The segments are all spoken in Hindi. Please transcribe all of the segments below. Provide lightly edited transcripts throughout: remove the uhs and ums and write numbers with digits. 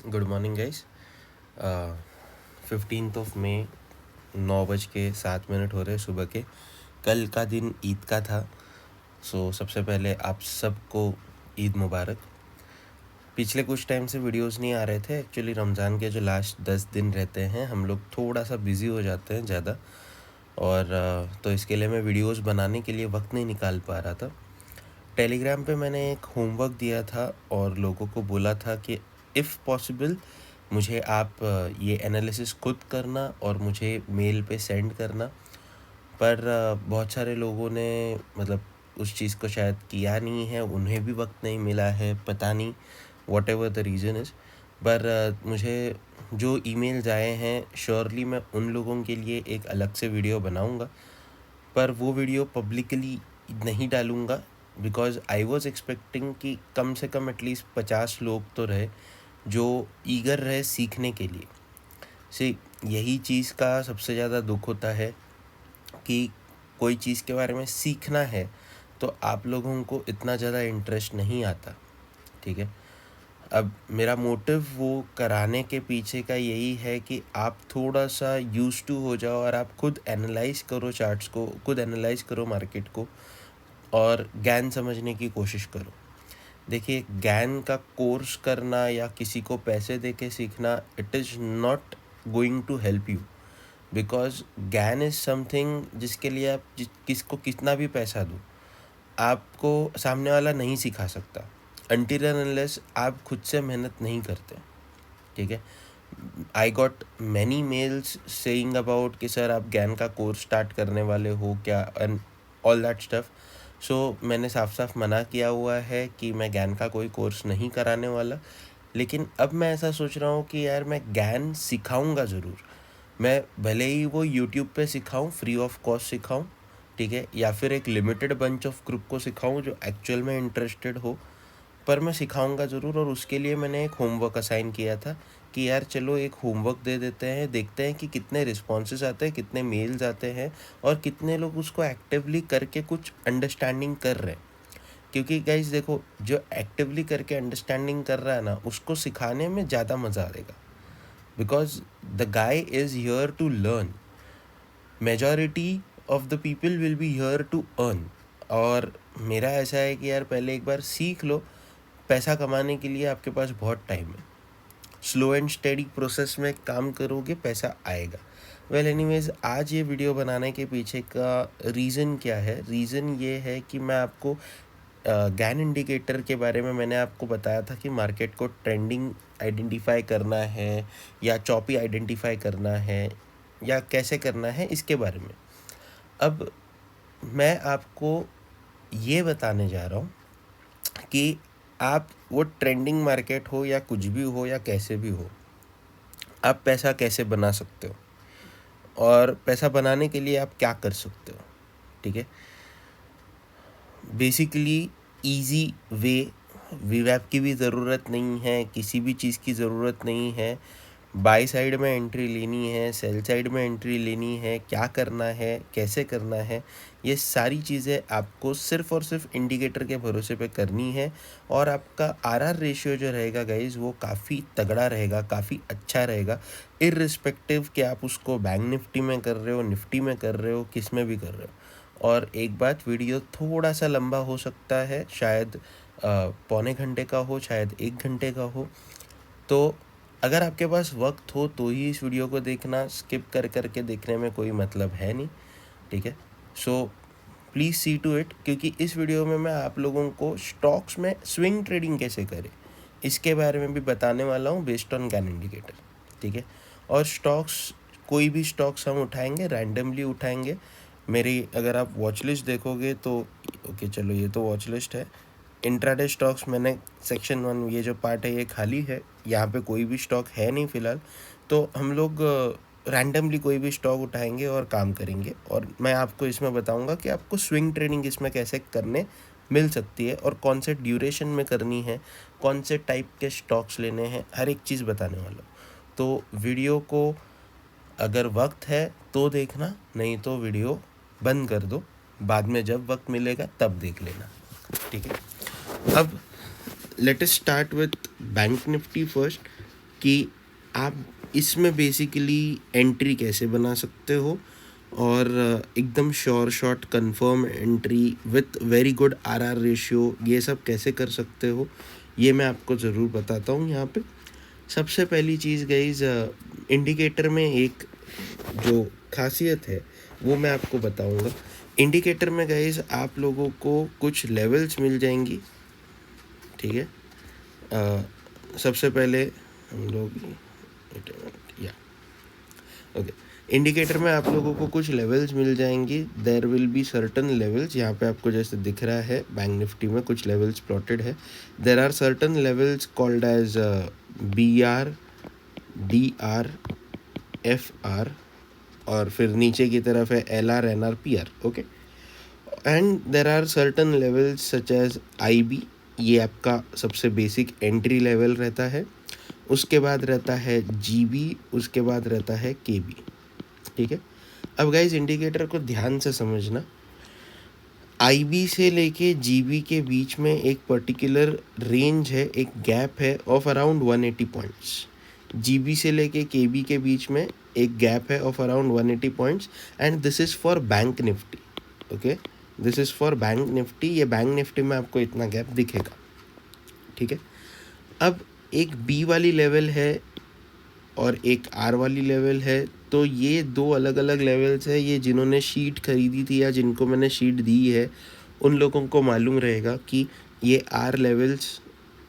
Good morning guys. 15 मई 9:07 हो रहे सुबह के। कल का दिन ईद का था। सबसे पहले आप सबको ईद मुबारक। पिछले कुछ टाइम से वीडियोस नहीं आ रहे थे। एक्चुअली रमज़ान के जो लास्ट 10 दिन रहते हैं हम लोग थोड़ा सा बिज़ी हो जाते हैं ज़्यादा, और तो इसके लिए मैं वीडियोस बनाने के लिए वक्त नहीं निकाल पा रहा था। टेलीग्राम पे मैंने एक होमवर्क दिया था और लोगों को बोला था कि इफ़ पॉसिबल मुझे आप ये एनालिसिस खुद करना और मुझे मेल पे सेंड करना। पर बहुत सारे लोगों ने मतलब उस चीज़ को शायद किया नहीं है, उन्हें भी वक्त नहीं मिला है, पता नहीं what ever the reason is. पर मुझे जो ईमेल्स आए हैं श्योरली मैं उन लोगों के लिए एक अलग से वीडियो बनाऊंगा, पर वो वीडियो पब्लिकली नहीं डालूंगा बिकॉज़ आई वॉज एक्सपेक्टिंग कि कम से कम एटलीस्ट 50 लोग तो रहे जो ईगर रहे सीखने के लिए। यही चीज़ का सबसे ज़्यादा दुख होता है कि कोई चीज़ के बारे में सीखना है तो आप लोगों को इतना ज़्यादा इंटरेस्ट नहीं आता। ठीक है, अब मेरा मोटिव वो कराने के पीछे का यही है कि आप थोड़ा सा यूज टू हो जाओ और आप खुद एनालाइज करो चार्ट्स को, खुद एनालाइज करो मार्केट को और ज्ञान समझने की कोशिश करो। देखिए, ज्ञान का कोर्स करना या किसी को पैसे दे के सीखना, it is not going to help you, because ज्ञान इज़ समथिंग जिसके लिए आप किसको कितना भी पैसा दो, आपको सामने वाला नहीं सिखा सकता अनटिल एंड अनलेस आप खुद से मेहनत नहीं करते। ठीक है, I got many mails saying about कि सर आप ज्ञान का कोर्स स्टार्ट करने वाले हो क्या, एंड ऑल दैट स्टफ। मैंने साफ साफ मना किया हुआ है कि मैं ज्ञान का कोई कोर्स नहीं कराने वाला। लेकिन अब मैं ऐसा सोच रहा हूँ कि यार मैं ज्ञान सिखाऊंगा ज़रूर। मैं भले ही वो यूट्यूब पे सिखाऊं, फ्री ऑफ कॉस्ट सिखाऊं, ठीक है, या फिर एक लिमिटेड बंच ऑफ ग्रुप को सिखाऊं जो एक्चुअल में इंटरेस्टेड हो, पर मैं सिखाऊंगा ज़रूर। और उसके लिए मैंने एक होमवर्क असाइन किया था कि यार चलो एक होमवर्क दे देते हैं, देखते हैं कि कितने रिस्पॉन्सेज आते हैं, कितने मेल्स आते हैं और कितने लोग उसको एक्टिवली करके कुछ अंडरस्टैंडिंग कर रहे हैं। क्योंकि गाइस देखो, जो एक्टिवली करके अंडरस्टैंडिंग कर रहा है ना, उसको सिखाने में ज़्यादा मज़ा आएगा, because the guy is here to learn. Majority of the people will be here to earn. और मेरा ऐसा है कि यार पहले एक बार सीख लो। पैसा कमाने के लिए आपके पास बहुत टाइम है, स्लो एंड स्टेडी प्रोसेस में काम करोगे पैसा आएगा। वेल एनीवेज, आज ये वीडियो बनाने के पीछे का रीज़न क्या है? रीज़न ये है कि मैं आपको ज्ञान इंडिकेटर के बारे में मैंने आपको बताया था कि मार्केट को ट्रेंडिंग आइडेंटिफाई करना है या चॉपी आइडेंटिफाई करना है या कैसे करना है, इसके बारे में। अब मैं आपको ये बताने जा रहा हूँ कि आप वो ट्रेंडिंग मार्केट हो या कुछ भी हो या कैसे भी हो, आप पैसा कैसे बना सकते हो और पैसा बनाने के लिए आप क्या कर सकते हो। ठीक है, बेसिकली इजी वे, वीवैप की भी ज़रूरत नहीं है, किसी भी चीज़ की ज़रूरत नहीं है। बाई साइड में एंट्री लेनी है, सेल साइड में एंट्री लेनी है, क्या करना है, कैसे करना है, ये सारी चीज़ें आपको सिर्फ़ और सिर्फ इंडिकेटर के भरोसे पे करनी है। और आपका आरआर रेशियो जो रहेगा गाइज, वो काफ़ी तगड़ा रहेगा, काफ़ी अच्छा रहेगा, इर्रिस्पेक्टिव कि आप उसको बैंक निफ्टी में कर रहे हो, निफ्टी में कर रहे हो, किस में भी कर रहे हो। और एक बात, वीडियो थोड़ा सा लंबा हो सकता है, शायद पौने घंटे का हो, शायद 1 घंटे का हो। तो अगर आपके पास वक्त हो तो ही इस वीडियो को देखना, स्किप कर करके देखने में कोई मतलब है नहीं। ठीक है, so please see to it, क्योंकि इस वीडियो में मैं आप लोगों को स्टॉक्स में स्विंग ट्रेडिंग कैसे करें इसके बारे में भी बताने वाला हूँ बेस्ड ऑन ज्ञान इंडिकेटर। ठीक है, और स्टॉक्स, कोई भी स्टॉक्स हम उठाएंगे, रैंडमली उठाएंगे। मेरी अगर आप वॉच लिस्ट देखोगे तो ओके चलो, ये तो वॉच लिस्ट है। इंट्राडे स्टॉक्स मैंने सेक्शन 1, ये जो पार्ट है ये खाली है, यहाँ पे कोई भी स्टॉक है नहीं फ़िलहाल। तो हम लोग रैंडमली कोई भी स्टॉक उठाएंगे और काम करेंगे, और मैं आपको इसमें बताऊंगा कि आपको स्विंग ट्रेडिंग इसमें कैसे करने मिल सकती है और कौन से ड्यूरेशन में करनी है, कौन से टाइप के स्टॉक्स लेने हैं, हर एक चीज़ बताने वाला हूँ। तो वीडियो को अगर वक्त है तो देखना, नहीं तो वीडियो बंद कर दो, बाद में जब वक्त मिलेगा तब देख लेना। ठीक है, अब let us start with bank Nifty first. कि आप इसमें बेसिकली एंट्री कैसे बना सकते हो और एकदम sure shot confirm entry with very good RR ratio ये सब कैसे कर सकते हो, ये मैं आपको ज़रूर बताता हूँ यहाँ पे। सबसे पहली चीज़ गाइस, इंडिकेटर में एक जो खासियत है वो मैं आपको बताऊँगा। इंडिकेटर में गाइस आप लोगों को कुछ लेवल्स मिल जाएंगी, ठीक है। सबसे पहले हम लोग या ओके, इंडिकेटर में आप लोगों को कुछ लेवल्स मिल जाएंगी। There will be certain levels, यहाँ पे आपको जैसे दिख रहा है बैंक निफ्टी में कुछ लेवल्स प्लॉटेड है। There are certain levels called as BR, DR, FR और फिर नीचे की तरफ है LR, NR, PR, okay. And there are certain levels such as IB, ये आपका सबसे बेसिक एंट्री लेवल रहता है। उसके बाद रहता है GB, उसके बाद रहता है KB, ठीक है। अब गाइस इंडिकेटर को ध्यान से समझना, IB से लेके GB के बीच में एक पर्टिकुलर रेंज है, एक गैप है ऑफ अराउंड 180 पॉइंट्स। GB से लेके KB के बीच में एक गैप है of around 180 points and this is for bank Nifty, okay. This is for bank Nifty, ये बैंक निफ्टी में आपको इतना गैप दिखेगा, ठीक है। अब एक B वाली लेवल है और एक R वाली लेवल है, तो ये दो अलग अलग लेवल्स है। ये जिन्होंने शीट खरीदी थी या जिनको मैंने शीट दी है उन लोगों को मालूम रहेगा कि ये R लेवल्स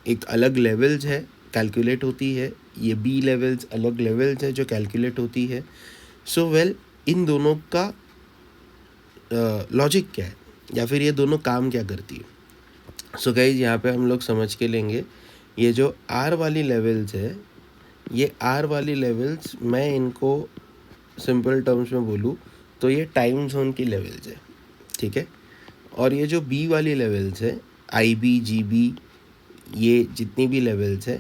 एक अलग लेवल्स है, कैलकुलेट होती है। ये B लेवल्स अलग लेवल्स है जो कैलकुलेट होती है। सो वेल, इन दोनों का लॉजिक क्या है या फिर ये दोनों काम क्या करती है। सो गाइज यहाँ पे हम लोग समझ के लेंगे, ये जो R वाली लेवल्स है, ये R वाली लेवल्स मैं इनको सिंपल टर्म्स में बोलूँ तो ये टाइम जोन की लेवल्स है, ठीक है। और ये जो B वाली लेवल्स है, IB, GB, ये जितनी भी लेवल्स है,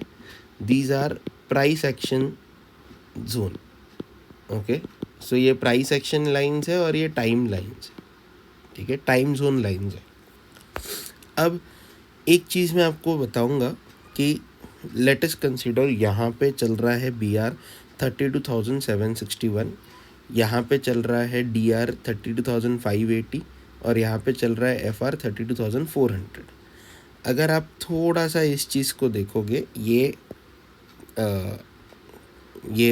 these are price action zone, okay. So ये प्राइस एक्शन लाइंस है और ये टाइम लाइंस है, ठीक है, टाइम जोन लाइंस है। अब एक चीज़ मैं आपको बताऊंगा कि लेट अस कंसीडर, यहाँ पे चल रहा है BR 32,761, यहाँ पे चल रहा है DR 32,580 और यहाँ पे चल रहा है FR 32,400। अगर आप थोड़ा सा इस चीज़ को देखोगे, ये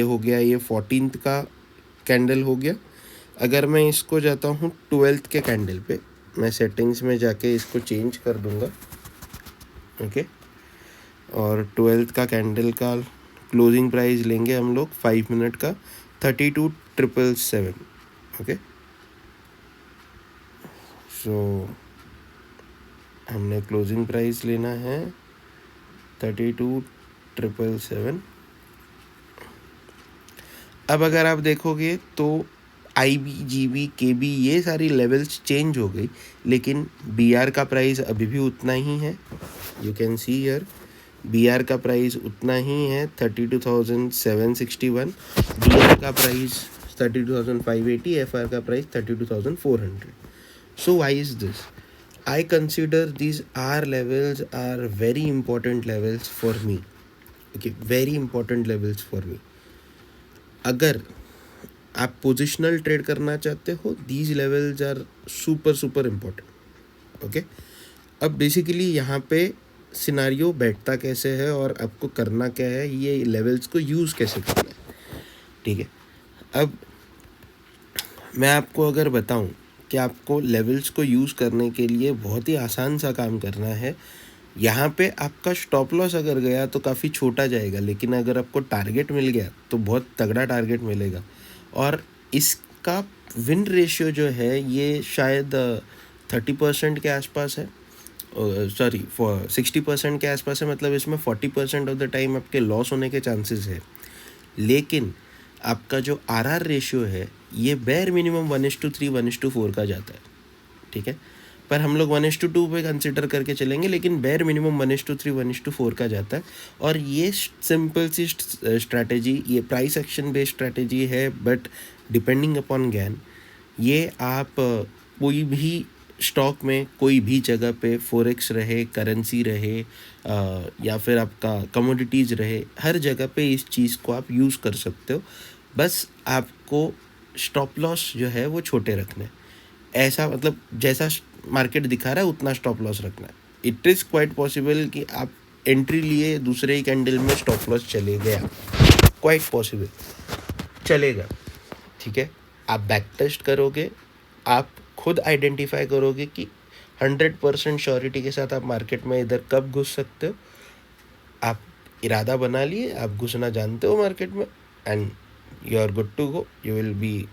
हो गया, ये 14th का कैंडल हो गया। अगर मैं इसको जाता हूँ 12th के कैंडल पे, मैं सेटिंग्स में जाके इसको चेंज कर दूँगा, ओके। और 12th का कैंडल का क्लोजिंग प्राइस लेंगे हम लोग 5 मिनट का 32,777, ओके। सो हमने क्लोजिंग प्राइस लेना है 32,777। अब अगर आप देखोगे तो IB, GB, KB ये सारी लेवल्स चेंज हो गई, लेकिन BR का प्राइस अभी भी उतना ही है। You can see here, BR का प्राइस उतना ही है 32,761, DR का प्राइस 32,580, FR का price 32,400। So why is this? I consider these R levels are very important levels for me, okay, very important levels for me. अगर आप पोजिशनल ट्रेड करना चाहते हो, these levels are super super important, okay. अब बेसिकली यहाँ पे सिनारियो बैठता कैसे है और आपको करना क्या है, ये लेवल्स को यूज़ कैसे करना है, ठीक है। अब मैं आपको अगर बताऊँ कि आपको लेवल्स को यूज़ करने के लिए बहुत ही आसान सा काम करना है। यहाँ पे आपका स्टॉप लॉस अगर गया तो काफ़ी छोटा जाएगा, लेकिन अगर आपको टारगेट मिल गया तो बहुत तगड़ा टारगेट मिलेगा। और इसका विन रेशियो जो है ये शायद 30% के आसपास है, सॉरी 60% के आसपास है। मतलब इसमें 40% ऑफ द टाइम आपके लॉस होने के चांसेस है, लेकिन आपका जो RR रेशियो है ये बेयर मिनिमम 1:3, 1:4 का जाता है, ठीक है। पर हम लोग 1:2 पे कंसिडर करके चलेंगे, लेकिन बेयर मिनिमम 1:3, 1:4 का जाता है। और ये सिंपल सी स्ट्रैटेजी, ये प्राइस एक्शन बेस्ड स्ट्रैटेजी है, बट डिपेंडिंग अपॉन ज्ञान, ये आप कोई भी स्टॉक में कोई भी जगह पे फॉरेक्स रहे, करेंसी रहे, या फिर आपका कमोडिटीज़ रहे, हर जगह पे इस चीज़ को आप यूज़ कर सकते हो। बस आपको स्टॉप लॉस जो है वो छोटे रखने हैं। ऐसा मतलब जैसा मार्केट दिखा रहा है उतना स्टॉप लॉस रखना है। इट इज़ क्वाइट पॉसिबल कि आप एंट्री लिए दूसरे ही कैंडल में स्टॉप लॉस चले गया, क्वाइट पॉसिबल चलेगा, ठीक है। आप बैक टेस्ट करोगे, आप खुद आइडेंटिफाई करोगे कि 100% श्योरिटी के साथ आप मार्केट में इधर कब घुस सकते हो। आप इरादा बना लिए, आप घुसना जानते हो मार्केट में, and you are good to go, you will be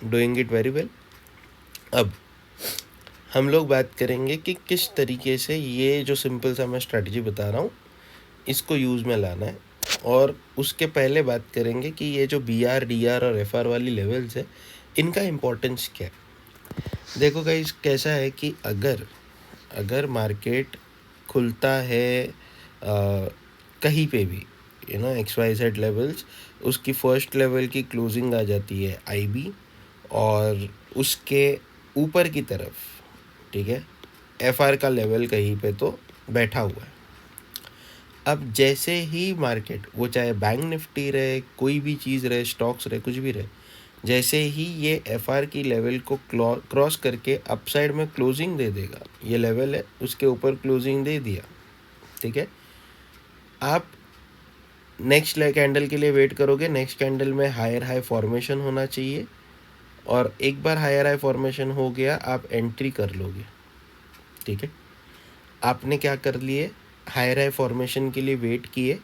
doing it very well. अब हम लोग बात करेंगे कि किस तरीके से ये जो सिंपल सा मैं स्ट्रैटेजी बता रहा हूँ इसको यूज़ में लाना है, और उसके पहले बात करेंगे कि ये जो BR, DR और FR वाली लेवल्स है इनका इम्पोर्टेंस क्या है। देखो गाइस, कैसा है कि अगर मार्केट खुलता है कहीं पे भी, XYZ लेवल्स, उसकी फर्स्ट लेवल की क्लोजिंग आ जाती है IB, और उसके ऊपर की तरफ, ठीक है, FR का लेवल कहीं पे तो बैठा हुआ है। अब जैसे ही मार्केट, वो चाहे बैंक निफ्टी रहे, कोई भी चीज़ रहे, स्टॉक्स रहे, कुछ भी रहे, जैसे ही ये FR की लेवल को क्रॉस करके अपसाइड में क्लोजिंग दे देगा, ये लेवल है उसके ऊपर क्लोजिंग दे दिया, ठीक है, आप नेक्स्ट कैंडल के लिए वेट करोगे। नेक्स्ट कैंडल में हायर हाई फॉर्मेशन होना चाहिए, और एक बार हायर हाई फॉर्मेशन हो गया आप एंट्री कर लोगे, ठीक है। आपने क्या कर लिए, हायर हाई फॉर्मेशन के लिए वेट किए,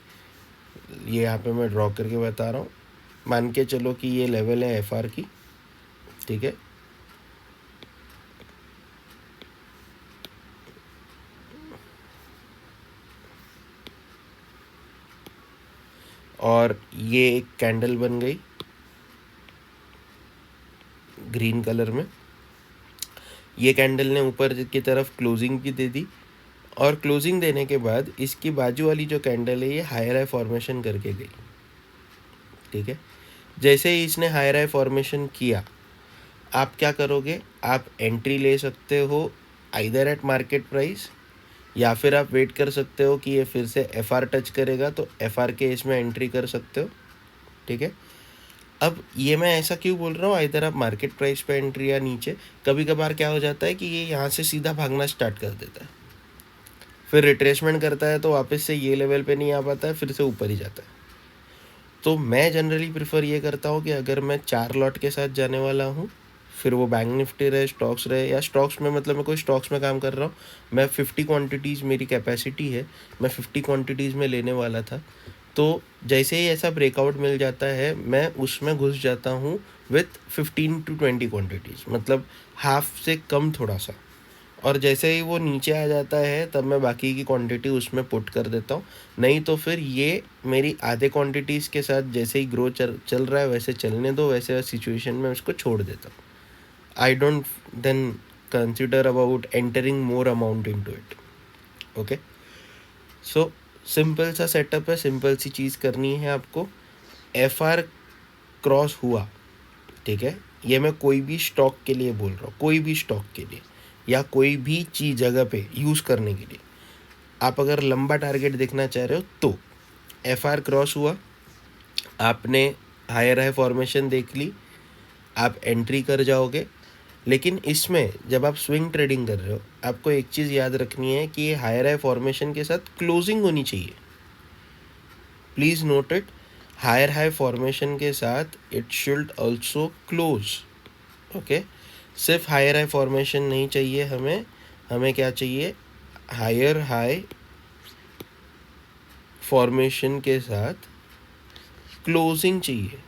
ये यहाँ पे मैं ड्रॉ करके बता रहा हूँ। मान के चलो कि ये लेवल है FR की, ठीक है, और ये एक कैंडल बन गई ग्रीन कलर में। ये कैंडल ने ऊपर की तरफ क्लोजिंग भी दे दी, और क्लोजिंग देने के बाद इसकी बाजू वाली जो कैंडल है ये हायर हाई फॉर्मेशन करके गई, ठीक है। जैसे ही इसने हायर हाई फॉर्मेशन किया, आप क्या करोगे, आप एंट्री ले सकते हो आइदर एट मार्केट प्राइस, या फिर आप वेट कर सकते हो कि ये फिर से FR टच करेगा तो FR के इसमें एंट्री कर सकते हो, ठीक है। अब ये मैं ऐसा क्यों बोल रहा हूँ, आइदर आप मार्केट प्राइस पे एंट्री या नीचे। कभी कभार क्या हो जाता है कि ये यहाँ से सीधा भागना स्टार्ट कर देता है, फिर रिट्रेसमेंट करता है तो वापस से ये लेवल पे नहीं आ पाता है, फिर से ऊपर ही जाता है। तो मैं जनरली प्रेफर ये करता हूँ कि अगर मैं 4 लॉट के साथ जाने वाला हूँ, फिर वो बैंक निफ्टी रहे, स्टॉक्स रहे, या स्टॉक्स में मतलब मैं कोई स्टॉक्स में काम कर रहा हूँ, मैं 50 क्वांटिटीज़ मेरी कैपेसिटी है, मैं 50 क्वांटिटीज़ में लेने वाला था, तो जैसे ही ऐसा ब्रेकआउट मिल जाता है मैं उसमें घुस जाता हूँ विथ 15 to 20 क्वांटिटीज़, मतलब हाफ से कम थोड़ा सा, और जैसे ही वो नीचे आ जाता है तब मैं बाकी की क्वांटिटी उसमें पुट कर देता हूँ। नहीं तो फिर ये मेरी आधे क्वांटिटीज़ के साथ जैसे ही ग्रो चल रहा है वैसे चलने दो, वैसे सिचुएशन में उसको छोड़ देता हूँ। I don't then consider about entering more amount into it, okay. So simple सा सेटअप है, सिंपल सी चीज़ करनी है आपको। FR क्रॉस हुआ, ठीक है, ये मैं कोई भी स्टॉक के लिए बोल रहा हूँ, कोई भी स्टॉक के लिए या कोई भी चीज़ जगह पे यूज़ करने के लिए। आप अगर लंबा टारगेट देखना चाह रहे हो तो FR क्रॉस हुआ, आपने हायर हाई फॉर्मेशन देख ली, आप एंट्री कर जाओगे। लेकिन इसमें जब आप स्विंग ट्रेडिंग कर रहे हो, आपको एक चीज़ याद रखनी है कि ये हायर हाई फॉर्मेशन के साथ क्लोजिंग होनी चाहिए। Please note it, higher high formation के साथ it should also close, okay. सिर्फ हायर हाई फॉर्मेशन नहीं चाहिए हमें, हमें क्या चाहिए, हायर हाई फॉर्मेशन के साथ क्लोजिंग चाहिए।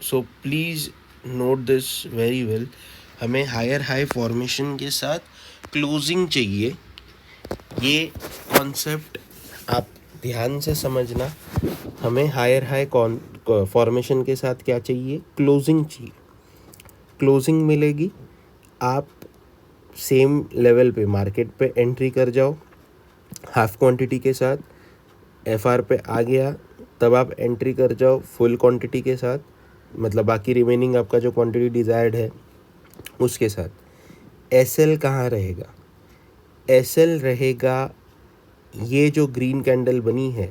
So please note this very well, हमें हायर हाई फॉर्मेशन के साथ क्लोजिंग चाहिए। ये कॉन्सेप्ट आप ध्यान से समझना। हमें हायर हाई फॉर्मेशन के साथ क्या चाहिए, क्लोजिंग चाहिए। क्लोजिंग मिलेगी, आप सेम लेवल पे मार्केट पे एंट्री कर जाओ हाफ क्वांटिटी के साथ, FR पे आ गया तब आप एंट्री कर जाओ फुल क्वांटिटी के साथ, मतलब बाकी रिमेनिंग आपका जो क्वांटिटी डिज़ायर्ड है उसके साथ। SL कहाँ रहेगा? SL रहेगा ये जो ग्रीन कैंडल बनी है,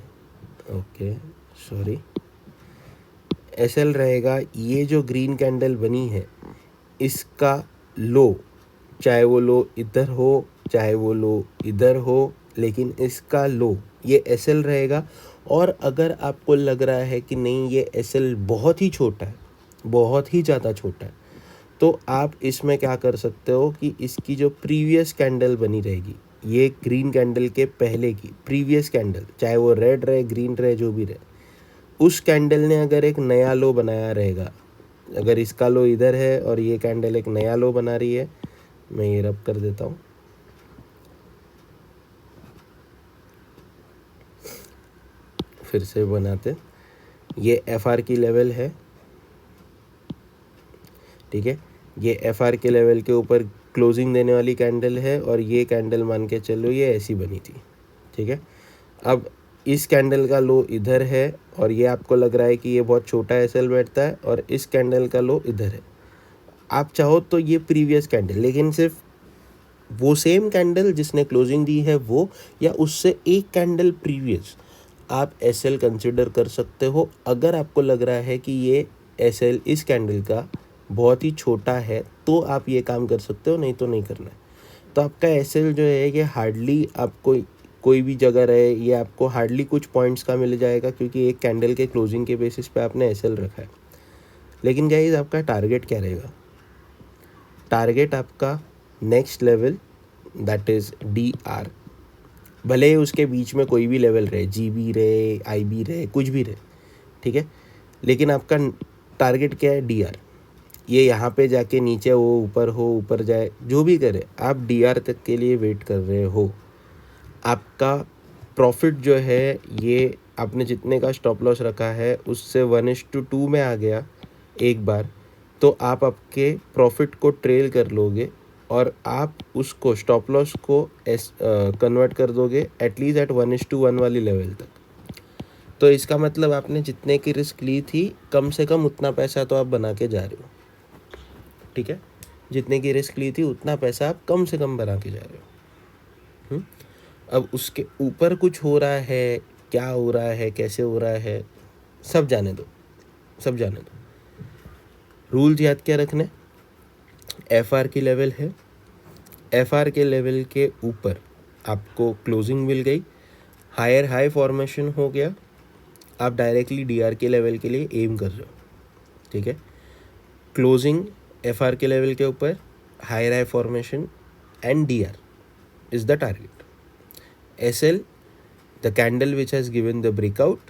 ओके सॉरी, SL रहेगा ये जो ग्रीन कैंडल बनी है इसका लो, चाहे वो लो इधर हो चाहे वो लो इधर हो, लेकिन इसका लो ये SL रहेगा। और अगर आपको लग रहा है कि नहीं ये SL बहुत ही छोटा है, बहुत ही ज़्यादा छोटा है, तो आप इसमें क्या कर सकते हो कि इसकी जो प्रीवियस कैंडल बनी रहेगी, ये ग्रीन कैंडल के पहले की प्रीवियस कैंडल, चाहे वो रेड रहे ग्रीन रहे जो भी रहे, उस कैंडल ने अगर एक नया लो बनाया रहेगा, अगर इसका लो इधर है और ये कैंडल एक नया लो बना रही है, मैं ये रब कर देता हूँ, फिर से बनाते, ये FR की लेवल है, ठीक है, ये FR के लेवल के ऊपर क्लोजिंग देने वाली कैंडल है और ये कैंडल मान के चलो ये ऐसी बनी थी, ठीक है। अब इस कैंडल का लो इधर है और ये आपको लग रहा है कि ये बहुत छोटा SL बैठता है और इस कैंडल का लो इधर है, आप चाहो तो ये प्रीवियस कैंडल, लेकिन सिर्फ वो सेम कैंडल जिसने क्लोजिंग दी है वो, या उससे एक कैंडल प्रीवियस आप SL कंसिडर कर सकते हो। अगर आपको लग रहा है कि ये SL इस कैंडल का बहुत ही छोटा है तो आप ये काम कर सकते हो, नहीं तो नहीं करना है। तो आपका SL जो है ये हार्डली आपको कोई भी जगह रहे, ये आपको हार्डली कुछ पॉइंट्स का मिल जाएगा, क्योंकि एक कैंडल के क्लोजिंग के बेसिस पे आपने SL रखा है। लेकिन गाइस आपका टारगेट क्या रहेगा? टारगेट आपका next level, that is DR, भले उसके बीच में कोई भी लेवल रहे, GB रहे, IB रहे, कुछ भी रहे, ठीक है, लेकिन आपका टारगेट क्या है? DR। ये यहाँ पे जाके नीचे हो ऊपर हो, ऊपर जाए, जो भी करे, आप DR तक के लिए वेट कर रहे हो। आपका प्रॉफिट जो है ये आपने जितने का स्टॉप लॉस रखा है उससे 1:2 में आ गया एक बार, तो आप आपके प्रॉफिट को ट्रेल कर लोगे और आप उसको स्टॉप लॉस को कन्वर्ट कर दोगे एटलीस्ट एट 1:1 वाली लेवल तक। तो इसका मतलब आपने जितने की रिस्क ली थी कम से कम उतना पैसा तो आप बना के जा रहे हो, ठीक है, जितने की रिस्क ली थी उतना पैसा आप कम से कम बना के जा रहे हो। अब उसके ऊपर कुछ हो रहा है, क्या हो रहा है, कैसे हो रहा है, सब जाने दो, सब जाने दो। रूल्स याद क्या रखने? FR की लेवल है, FR के लेवल के ऊपर आपको क्लोजिंग मिल गई, हायर हाई फॉर्मेशन हो गया, आप डायरेक्टली DR के लेवल के लिए एम कर रहे हो, ठीक है। क्लोजिंग FR के लेवल के ऊपर, higher high formation and DR is the target. SL, the candle which has given the breakout,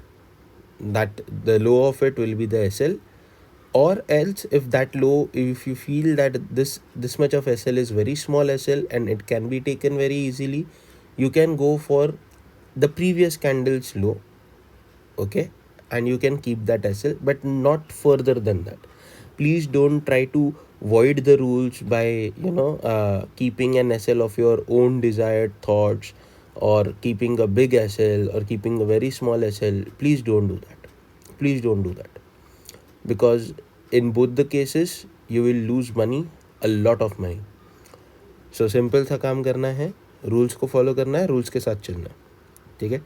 that the low of it will be the SL, or else if that low, if you feel that this much of SL is very small SL and it can be taken very easily, you can go for the previous candle's low, okay, and you can keep that SL, but not further than that. Please don't try to void the rules by keeping an SL of your own desired thoughts, or keeping a big SL or keeping a very small SL. Please don't do that. Please don't do that, because in both the cases you will lose money, a lot of money. So simple सा काम करना है, रूल्स को फॉलो करना है, रूल्स के साथ चलना है, ठीक है।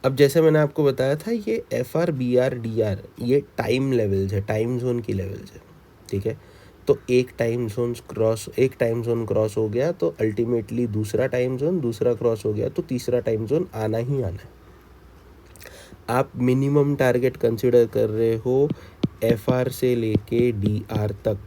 अब जैसे मैंने आपको बताया था ये FR BR DR ये टाइम लेवल्स है, टाइम जोन की लेवल्स है, ठीक है। तो एक टाइम जोन क्रॉस हो गया तो अल्टीमेटली दूसरा टाइम जोन क्रॉस हो गया तो तीसरा टाइम जोन आना ही आना है। आप मिनिमम टारगेट कंसिडर कर रहे हो FR से लेके DR तक,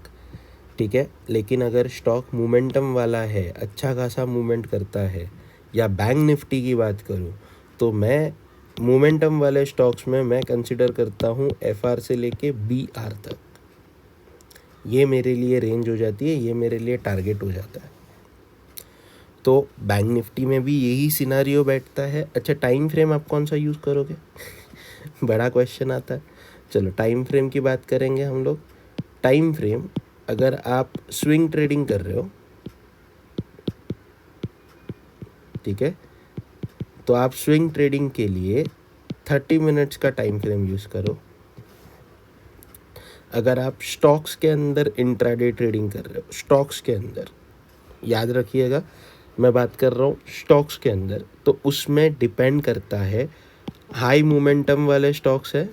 ठीक है। लेकिन अगर स्टॉक मोमेंटम वाला है, अच्छा खासा मूवमेंट करता है, या बैंक निफ्टी की बात करूँ तो मैं मोमेंटम वाले स्टॉक्स में मैं कंसिडर करता हूँ FR से लेके BR तक। ये मेरे लिए रेंज हो जाती है, ये मेरे लिए टारगेट हो जाता है। तो बैंक निफ्टी में भी यही सिनारियो बैठता है। अच्छा, टाइम फ्रेम आप कौन सा यूज़ करोगे? बड़ा क्वेश्चन आता है। चलो टाइम फ्रेम की बात करेंगे हम लोग। टाइम फ्रेम, अगर आप स्विंग ट्रेडिंग कर रहे हो, ठीक है, तो आप स्विंग ट्रेडिंग के लिए 30 मिनट्स का टाइम फ्रेम यूज़ करो। अगर आप स्टॉक्स के अंदर इंट्राडे ट्रेडिंग कर रहे हो, स्टॉक्स के अंदर, याद रखिएगा, मैं बात कर रहा हूँ स्टॉक्स के अंदर, तो उसमें डिपेंड करता है। हाई मोमेंटम वाले स्टॉक्स है,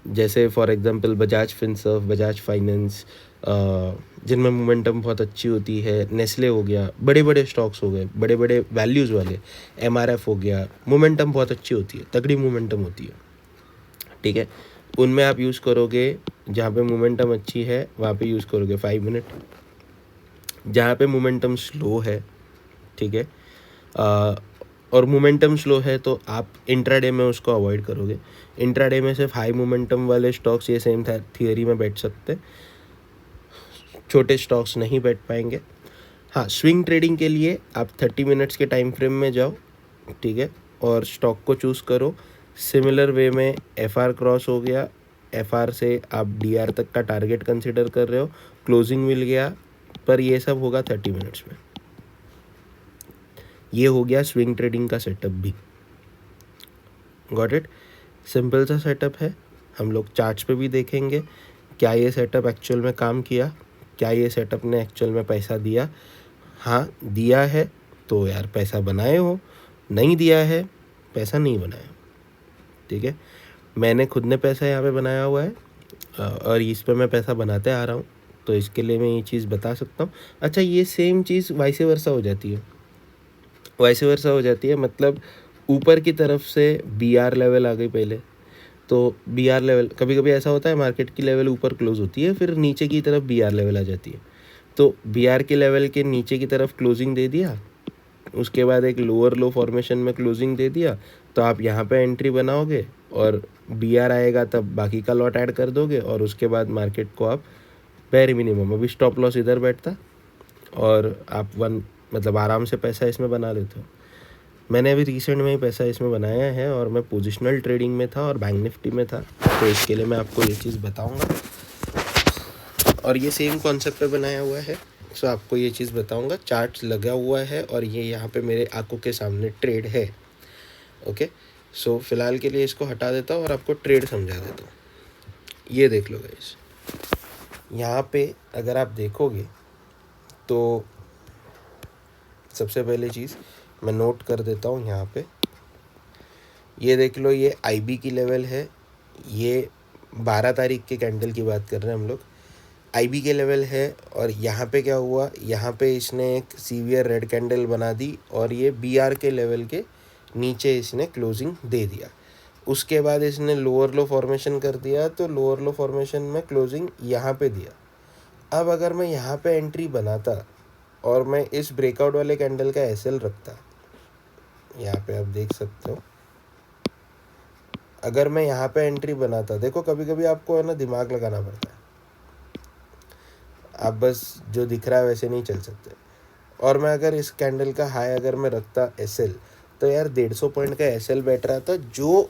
जैसे for example Bajaj Finserv, Bajaj finance, जिनमें मोमेंटम बहुत अच्छी होती है। नेस्ले हो गया, बड़े बड़े स्टॉक्स हो गए, बड़े बड़े वैल्यूज़ वाले। एमआरएफ हो गया, मोमेंटम बहुत अच्छी होती है, तगड़ी मोमेंटम होती है, ठीक है। उनमें आप यूज़ करोगे, जहाँ पे मोमेंटम अच्छी है वहाँ पे यूज़ करोगे 5 मिनट। जहाँ पे मोमेंटम स्लो है, ठीक है, और मोमेंटम स्लो है तो आप इंट्राडे में उसको अवॉइड करोगे। इंट्राडे में सिर्फ हाई मोमेंटम वाले स्टॉक्स, ये सेम थियरी में बैठ सकते, छोटे स्टॉक्स नहीं बैठ पाएंगे। हाँ, स्विंग ट्रेडिंग के लिए आप 30 मिनट्स के टाइम फ्रेम में जाओ, ठीक है, और स्टॉक को चूज़ करो। सिमिलर वे में एफआर क्रॉस हो गया, एफआर से आप डीआर तक का टारगेट कंसिडर कर रहे हो, क्लोजिंग मिल गया, पर ये सब होगा 30 मिनट्स में। ये हो गया स्विंग ट्रेडिंग का सेटअप भी। Got it? सिंपल सा सेटअप है। हम लोग चार्ट्स पे भी देखेंगे क्या ये सेटअप एक्चुअल में काम किया, क्या ये सेटअप ने एक्चुअल में पैसा दिया। हाँ दिया है तो यार पैसा बनाए हो, नहीं दिया है पैसा नहीं बनाया, ठीक है। मैंने खुद ने पैसा यहाँ पे बनाया हुआ है, और इस पे मैं पैसा बनाते आ रहा हूँ, तो इसके लिए मैं ये चीज़ बता सकता हूँ। अच्छा, ये सेम चीज़ वाइस वर्सा हो जाती है, वाइस वर्सा हो जाती है, मतलब ऊपर की तरफ से बी आर लेवल आ गई पहले, तो बी आर लेवल, कभी कभी ऐसा होता है मार्केट की लेवल ऊपर क्लोज होती है, फिर नीचे की तरफ बी आर लेवल आ जाती है। तो बी आर के लेवल के नीचे की तरफ क्लोजिंग दे दिया, उसके बाद एक लोअर लो फॉर्मेशन में क्लोजिंग दे दिया, तो आप यहाँ पे एंट्री बनाओगे और बी आर आएगा तब बाकी का लॉट ऐड कर दोगे, और उसके बाद मार्केट को आप वेरी मिनिमम, अभी स्टॉप लॉस इधर बैठता और आप मतलब आराम से पैसा इसमें बना लेते हो। मैंने अभी रिसेंट में ही पैसा इसमें बनाया है, और मैं पोजिशनल ट्रेडिंग में था और बैंक निफ्टी में था, तो इसके लिए मैं आपको ये चीज़ बताऊंगा, और ये सेम कॉन्सेप्ट पे बनाया हुआ है। सो आपको ये चीज़ बताऊंगा, चार्ट लगा हुआ है और ये यहाँ पे मेरे आंखों के सामने ट्रेड है। ओके, सो फिलहाल के लिए इसको हटा देता हूँ और आपको ट्रेड समझा देता हूँ। ये देख लो गाइस, यहाँ पे अगर आप देखोगे तो सबसे पहले चीज़ मैं नोट कर देता हूँ यहाँ पे, ये देख लो, ये आईबी की लेवल है, ये 12 तारीख के कैंडल की बात कर रहे हैं हम लोग। आईबी के लेवल है, और यहाँ पे क्या हुआ, यहाँ पे इसने एक सीवियर रेड कैंडल बना दी और ये बीआर के लेवल के नीचे इसने क्लोजिंग दे दिया। उसके बाद इसने लोअर लो फॉर्मेशन कर दिया, तो लोअर लो फॉर्मेशन में क्लोजिंग यहाँ पे दिया। अब अगर मैं यहाँ पे एंट्री बनाता और मैं इस ब्रेकआउट वाले कैंडल का एसएल रखता, यहाँ पे आप देख सकते हो, अगर मैं यहाँ पे एंट्री बनाता, देखो कभी कभी आपको है ना दिमाग लगाना पड़ता है, आप बस जो दिख रहा है वैसे नहीं चल सकते। और मैं अगर इस कैंडल का हाई अगर मैं रखता एसएल, तो यार 150 पॉइंट का एसएल बैठ रहा था, जो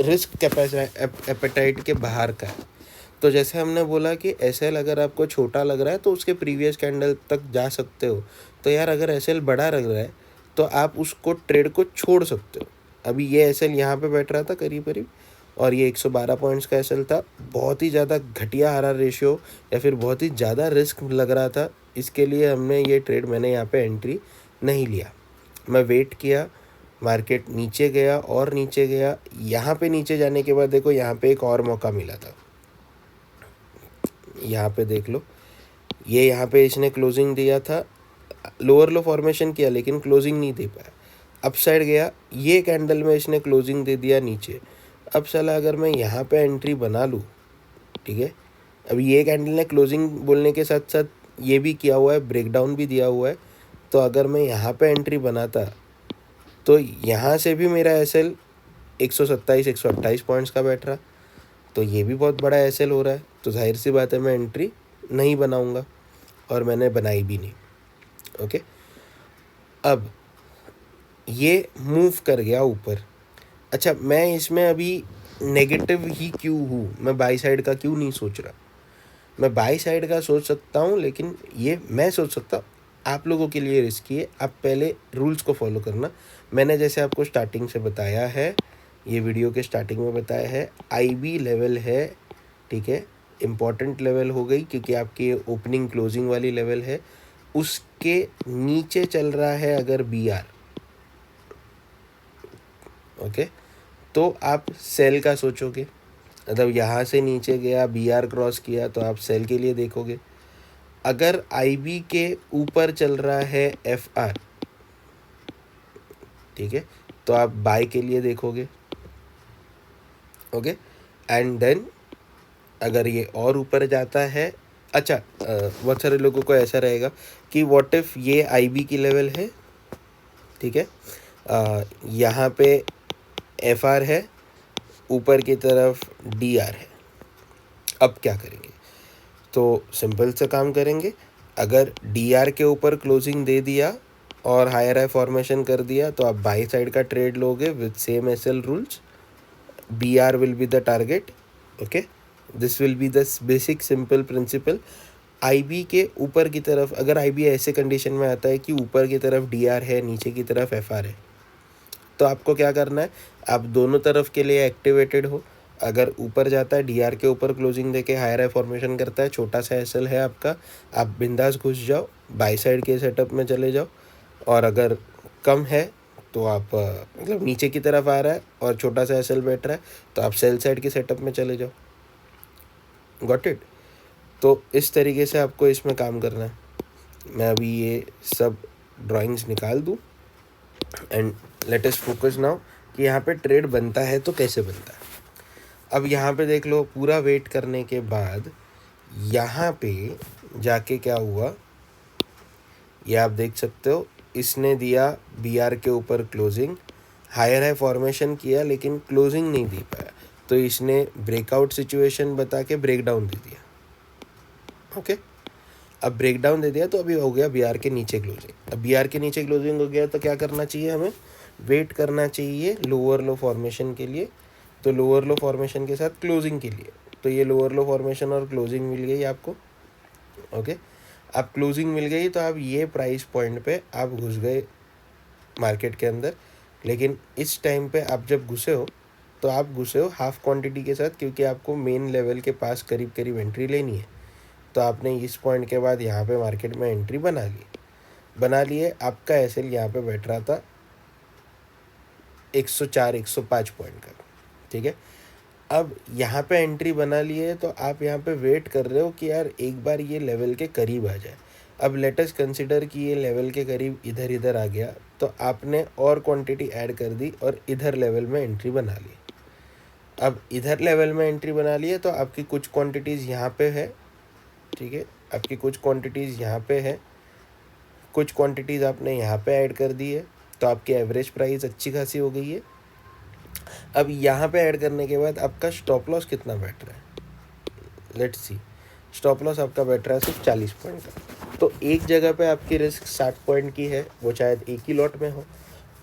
रिस्क एपेटाइट के बाहर का है। तो जैसे हमने बोला कि एसएल अगर आपको छोटा लग रहा है तो उसके प्रीवियस कैंडल तक जा सकते हो, तो यार अगर एसएल बड़ा लग रहा है तो आप उसको ट्रेड को छोड़ सकते हो। अभी ये एसएल यहाँ पे बैठ रहा था करीब करीब, और ये 112 पॉइंट्स का एसएल था, बहुत ही ज़्यादा घटिया आरआर रेशियो या फिर बहुत ही ज़्यादा रिस्क लग रहा था, इसके लिए हमने ये ट्रेड, मैंने यहाँ पे एंट्री नहीं लिया। मैं वेट किया, मार्केट नीचे गया और नीचे गया, यहाँ पे नीचे जाने के बाद देखो यहाँ पे एक और मौका मिला था, यहाँ पे देख लो, ये यहाँ पे इसने क्लोजिंग दिया था, लोअर लो फॉर्मेशन किया लेकिन क्लोजिंग नहीं दे पाया, अप साइड गया, ये कैंडल में इसने क्लोजिंग दे दिया नीचे। अब साला अगर मैं यहाँ पे एंट्री बना लूँ, ठीक है, अभी ये कैंडल ने क्लोजिंग बोलने के साथ साथ ये भी किया हुआ है, ब्रेकडाउन भी दिया हुआ है, तो अगर मैं यहाँ पे एंट्री बनाता तो यहाँ से भी मेरा एसएल 127 128 पॉइंट्स का बैठ रहा, तो ये भी बहुत बड़ा एसएल हो रहा है, तो जाहिर सी बात है मैं एंट्री नहीं बनाऊंगा, और मैंने बनाई भी नहीं। ओके, अब ये मूव कर गया ऊपर। अच्छा, मैं इसमें अभी नेगेटिव ही क्यों हूँ, मैं बाई साइड का क्यों नहीं सोच रहा? मैं बाई साइड का सोच सकता हूँ, लेकिन ये मैं सोच सकता हूँ, आप लोगों के लिए रिस्की है। आप पहले रूल्स को फॉलो करना। मैंने जैसे आपको स्टार्टिंग से बताया है, ये वीडियो के स्टार्टिंग में बताया है, आईबी लेवल है, ठीक है, इम्पॉर्टेंट लेवल हो गई क्योंकि आपकी ओपनिंग क्लोजिंग वाली लेवल है, उसके नीचे चल रहा है अगर बी आर, ओके, तो आप सेल का सोचोगे। मतलब यहाँ से नीचे गया, बी आर क्रॉस किया, तो आप सेल के लिए देखोगे। अगर आई बी के ऊपर चल रहा है एफ आर, ठीक है, तो आप बाय के लिए देखोगे, ओके। एंड देन अगर ये और ऊपर जाता है, अच्छा, बहुत सारे लोगों को ऐसा रहेगा कि व्हाट इफ ये आई बी की लेवल है, ठीक है, यहाँ पे एफ आर है, ऊपर की तरफ डी आर है, अब क्या करेंगे? तो सिंपल सा काम करेंगे। अगर डी आर के ऊपर क्लोजिंग दे दिया और हायर हाई फॉर्मेशन कर दिया तो आप बाई साइड का ट्रेड लोगे with same S L rules. B R will be the target, okay, this will be the basic simple principle. I B के ऊपर की तरफ अगर आई बी ऐसे कंडीशन में आता है कि ऊपर की तरफ डी आर है, नीचे की तरफ एफ आर है, तो आपको क्या करना है, आप दोनों तरफ के लिए एक्टिवेटेड हो। अगर ऊपर जाता है, डी आर के ऊपर क्लोजिंग देके हायर हाई फॉर्मेशन करता है, छोटा सा एसएल है आपका, आप बिंदास घुस जाओ, बाई साइड के सेटअप में चले जाओ। और अगर कम है तो आप मतलब नीचे की तरफ आ रहा है और छोटा सा एसएल बैठ रहा है, तो आप सेल साइड के सेटअप में चले जाओ। Got it? तो इस तरीके से आपको इसमें काम करना है। मैं अभी ये सब ड्राइंग्स निकाल दूँ and let us focus now कि यहाँ पे ट्रेड बनता है तो कैसे बनता है। अब यहाँ पे देख लो, पूरा वेट करने के बाद यहाँ पे जाके क्या हुआ, ये आप देख सकते हो। इसने दिया बी आर के ऊपर क्लोजिंग, हायर हाई फॉर्मेशन किया लेकिन क्लोजिंग नहीं दे पाया, तो इसने ब्रेकआउट सिचुएशन बता के ब्रेकडाउन दे दिया, ओके। अब ब्रेकडाउन दे दिया तो अभी हो गया बी आर के नीचे क्लोजिंग। अब बी आर के नीचे क्लोजिंग हो गया तो क्या करना चाहिए, हमें वेट करना चाहिए लोअर लो फॉर्मेशन के लिए। तो लोअर लो फॉर्मेशन के साथ क्लोजिंग के लिए, तो ये लोअर लो फॉर्मेशन और क्लोजिंग मिल गई आपको, ओके। अब क्लोजिंग मिल गई तो आप ये प्राइस पॉइंट पे आप घुस गए मार्केट के अंदर। लेकिन इस टाइम पे आप जब घुसे हो तो आप घुसे हो हाफ क्वांटिटी के साथ, क्योंकि आपको मेन लेवल के पास करीब करीब एंट्री लेनी है। तो आपने इस पॉइंट के बाद यहाँ पे मार्केट में एंट्री बना लिए। आपका एस एल यहाँ पे बैठ रहा था 104 105 पॉइंट का, ठीक है। अब यहाँ पे एंट्री बना लिए तो आप यहाँ पे वेट कर रहे हो कि यार एक बार ये लेवल के करीब आ जाए। अब लेट अस कंसिडर कि ये लेवल के करीब इधर आ गया, तो आपने और क्वांटिटी ऐड कर दी और इधर लेवल में एंट्री बना ली। अब इधर लेवल में एंट्री बना ली है तो आपकी कुछ क्वांटिटीज़ यहाँ पे है, ठीक है, आपकी कुछ क्वांटिटीज़ यहाँ पे है, कुछ क्वांटिटीज़ आपने यहाँ पे ऐड कर दी है, तो आपकी एवरेज प्राइस अच्छी खासी हो गई है। अब यहाँ पे ऐड करने के बाद आपका स्टॉप लॉस कितना बैठ रहा है, लेट्स सी। स्टॉप लॉस आपका बैठ रहा है सिर्फ 40 पॉइंट का। तो एक जगह पे आपकी रिस्क 60 पॉइंट की है, वो शायद एक ही लॉट में हो,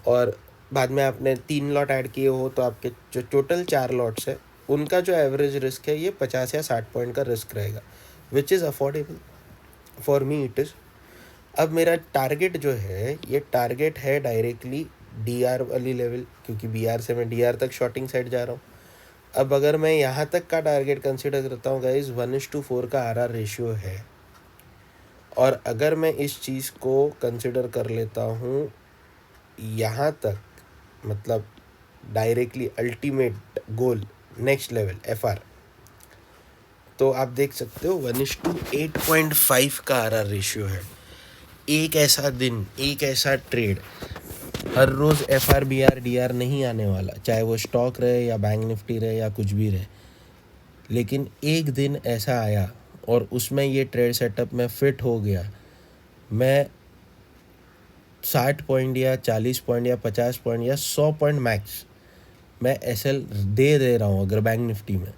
और बाद में आपने 3 लॉट ऐड किए हो, तो आपके जो टोटल 4 लॉट्स है उनका जो एवरेज रिस्क है ये 50 या 60 पॉइंट का रिस्क रहेगा, which is affordable for me it is. अब मेरा टारगेट जो है, ये टारगेट है डायरेक्टली डी आर वाली लेवल, क्योंकि बी आर से मैं डी आर तक शॉर्टिंग साइड जा रहा हूँ। अब अगर मैं यहाँ तक का टारगेट कंसिडर करता हूँ गाइज, 1:4 का आर आर रेशियो है, और अगर मैं इस चीज़ को कंसिडर कर लेता हूँ यहाँ तक, मतलब directly ultimate goal next level F R, तो आप देख सकते हो 1:8.5 का आर आर रेशियो है। एक ऐसा दिन, एक ऐसा ट्रेड, हर रोज़ F R B R D R नहीं आने वाला, चाहे वो स्टॉक रहे या बैंक निफ्टी रहे या कुछ भी रहे। लेकिन एक दिन ऐसा आया और उसमें ये ट्रेड सेटअप में फिट हो गया। मैं 60 पॉइंट या 40 पॉइंट या 50 पॉइंट या 100 पॉइंट मैक्स मैं एस एल दे रहा हूँ अगर बैंक निफ्टी में।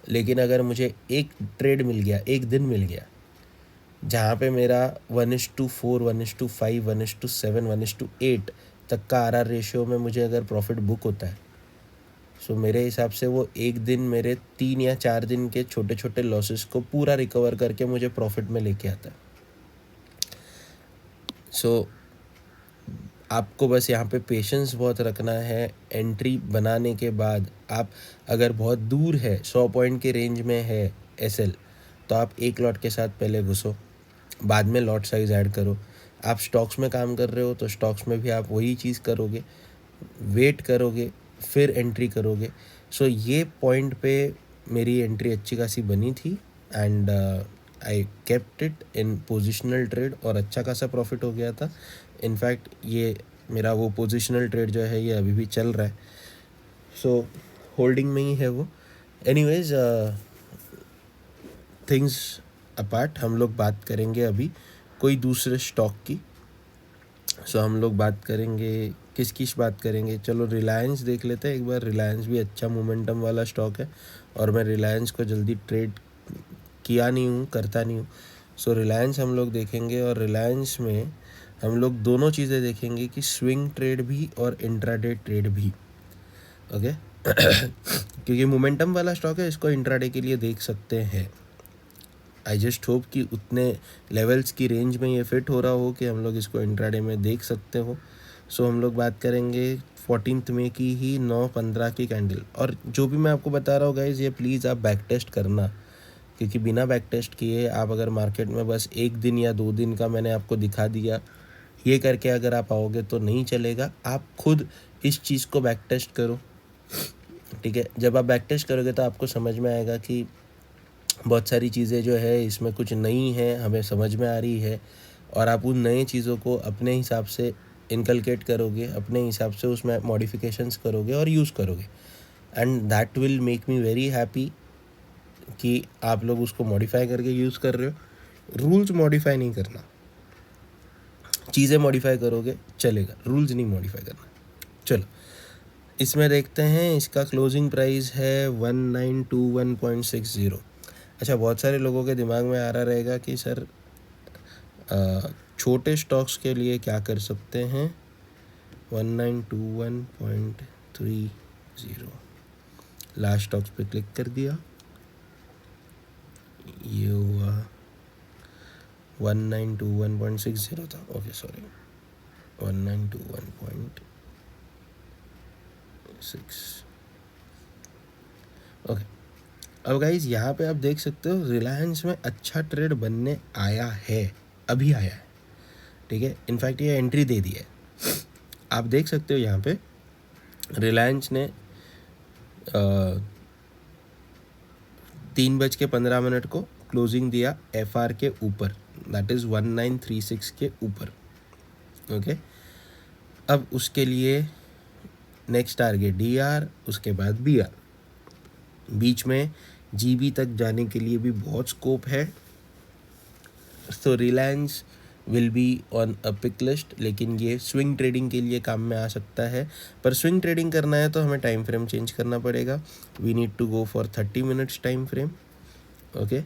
लेकिन अगर मुझे एक ट्रेड मिल गया, एक दिन मिल गया, जहाँ पे मेरा 1:4, 1:5, 1:7, 1:8 तक का आर आर रेशियो में मुझे अगर प्रॉफिट बुक होता है, सो मेरे हिसाब से वो एक दिन मेरे 3 या 4 दिन के छोटे छोटे लॉसेस को पूरा रिकवर करके मुझे प्रॉफिट में लेके आता है। सो आपको बस यहाँ पे पेशेंस बहुत रखना है। एंट्री बनाने के बाद आप अगर बहुत दूर है, 100 पॉइंट के रेंज में है, SL, तो आप एक लॉट के साथ पहले घुसो, बाद में लॉट साइज़ ऐड करो। आप स्टॉक्स में काम कर रहे हो तो स्टॉक्स में भी आप वही चीज़ करोगे, वेट करोगे, फिर एंट्री करोगे। सो ये पॉइंट पे मेरी एंट्री अच्छी खासी बनी थी and I kept it in positional trade और अच्छा खासा प्रॉफिट हो गया था। इनफैक्ट ये मेरा वो पोजिशनल ट्रेड जो है ये अभी भी चल रहा है, सो होल्डिंग में ही है वो। एनीवेज, थिंग्स अपार्ट, हम लोग बात करेंगे अभी कोई दूसरे स्टॉक की। सो हम लोग बात करेंगे किस बात करेंगे, चलो रिलायंस देख लेते हैं एक बार। रिलायंस भी अच्छा मोमेंटम वाला स्टॉक है और मैं रिलायंस को जल्दी ट्रेड किया नहीं हूँ, करता नहीं हूँ। सो रिलायंस हम लोग देखेंगे और रिलायंस में हम लोग दोनों चीज़ें देखेंगे कि स्विंग ट्रेड भी और इंट्राडे ट्रेड भी, ओके। क्योंकि मोमेंटम वाला स्टॉक है, इसको इंट्राडे के लिए देख सकते हैं। आई जस्ट होप कि उतने लेवल्स की रेंज में ये फिट हो रहा हो कि हम लोग इसको इंट्राडे में देख सकते हो। सो हम लोग बात करेंगे 14 मई की ही 9:15 की कैंडल। और जो भी मैं आपको बता रहा हूँ गाइज़, ये प्लीज़ आप बैक टेस्ट करना, क्योंकि बिना बैक टेस्ट किए आप अगर मार्केट में बस 1 दिन या 2 दिन का मैंने आपको दिखा दिया, ये करके अगर आप आओगे तो नहीं चलेगा। आप खुद इस चीज़ को बैक टेस्ट करो, ठीक है। जब आप बैक टेस्ट करोगे तो आपको समझ में आएगा कि बहुत सारी चीज़ें जो है इसमें कुछ नई हैं, हमें समझ में आ रही है, और आप उन नए चीज़ों को अपने हिसाब से इनकलकेट करोगे, अपने हिसाब से उसमें मॉडिफिकेशंस करोगे और यूज़ करोगे, and that will make me very happy कि आप लोग उसको मॉडिफाई करके यूज़ कर रहे हो। रूल्स मॉडिफाई नहीं करना, चीज़ें मॉडिफाई करोगे चलेगा, रूल्स नहीं मॉडिफाई करना। चलो इसमें देखते हैं, इसका क्लोजिंग प्राइस है 1921.60। अच्छा, बहुत सारे लोगों के दिमाग में आ रहा रहेगा कि सर छोटे स्टॉक्स के लिए क्या कर सकते हैं। 1921.30 लास्ट स्टॉक्स पे क्लिक कर दिया, ये हुआ 1921.60 था, ओके सॉरी 1921.6, ओके। अब गाइज यहाँ पे आप देख सकते हो रिलायंस में अच्छा ट्रेड बनने आया है, अभी आया है, ठीक है। इनफैक्ट ये एंट्री दे दी है, आप देख सकते हो यहाँ पे रिलायंस ने 3:15 को क्लोजिंग दिया FR के ऊपर, दैट इज़ 1936 के ऊपर, ओके। अब उसके लिए नेक्स्ट टारगेट DR, उसके बाद BR, बीच में GB तक जाने के लिए भी बहुत स्कोप है। So Reliance will be on a pick list, लेकिन ये स्विंग ट्रेडिंग के लिए काम में आ सकता है। पर स्विंग ट्रेडिंग करना है तो हमें टाइम फ्रेम चेंज करना पड़ेगा। We need to go for 30 minutes time frame, okay.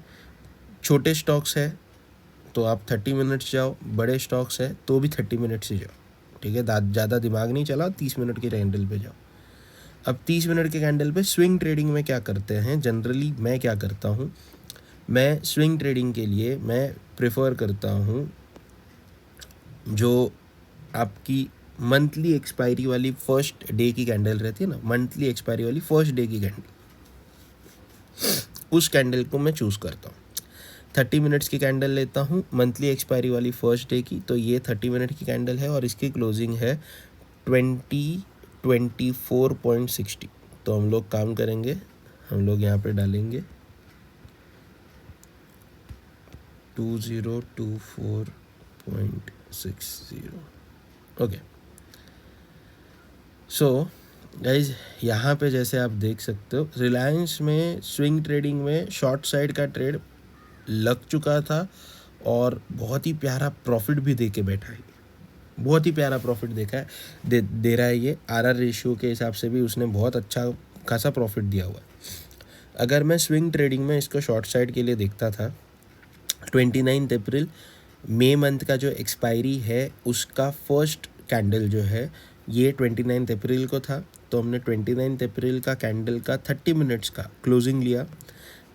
छोटे स्टॉक्स है तो आप 30 मिनट्स जाओ, बड़े स्टॉक्स है तो भी 30 मिनट्स ही जाओ, ठीक है। ज़्यादा दिमाग नहीं चलाओ, 30 मिनट की कैंडल पे जाओ। अब 30 मिनट के कैंडल पे स्विंग ट्रेडिंग में क्या करते हैं, जनरली मैं क्या करता हूँ, मैं स्विंग ट्रेडिंग के लिए मैं प्रेफर करता हूँ जो आपकी मंथली एक्सपायरी वाली फर्स्ट डे की कैंडल रहती है ना, मंथली एक्सपायरी वाली फर्स्ट डे की कैंडल, उस कैंडल को मैं चूज़ करता हूँ। 30 मिनट्स की कैंडल लेता हूँ मंथली एक्सपायरी वाली फर्स्ट डे की, तो ये 30 मिनट की कैंडल है और इसकी क्लोजिंग है 2024.60। तो हम लोग काम करेंगे, हम लोग यहाँ पे डालेंगे 2024.60, ओके। सो गाइज यहाँ पे जैसे आप देख सकते हो रिलायंस में स्विंग ट्रेडिंग में शॉर्ट साइड का ट्रेड लग चुका था और बहुत ही प्यारा प्रॉफिट भी दे के बैठा है, बहुत ही प्यारा प्रॉफिट देखा है दे रहा है ये। RR रेशियो के हिसाब से भी उसने बहुत अच्छा खासा प्रॉफिट दिया हुआ है। अगर मैं स्विंग ट्रेडिंग में इसको शॉर्ट साइड के लिए देखता था, 29 अप्रैल मई मंथ का जो एक्सपायरी है उसका फर्स्ट कैंडल जो है ये 29 अप्रैल को था, तो हमने 29 अप्रैल का कैंडल का 30 मिनट्स का क्लोजिंग लिया।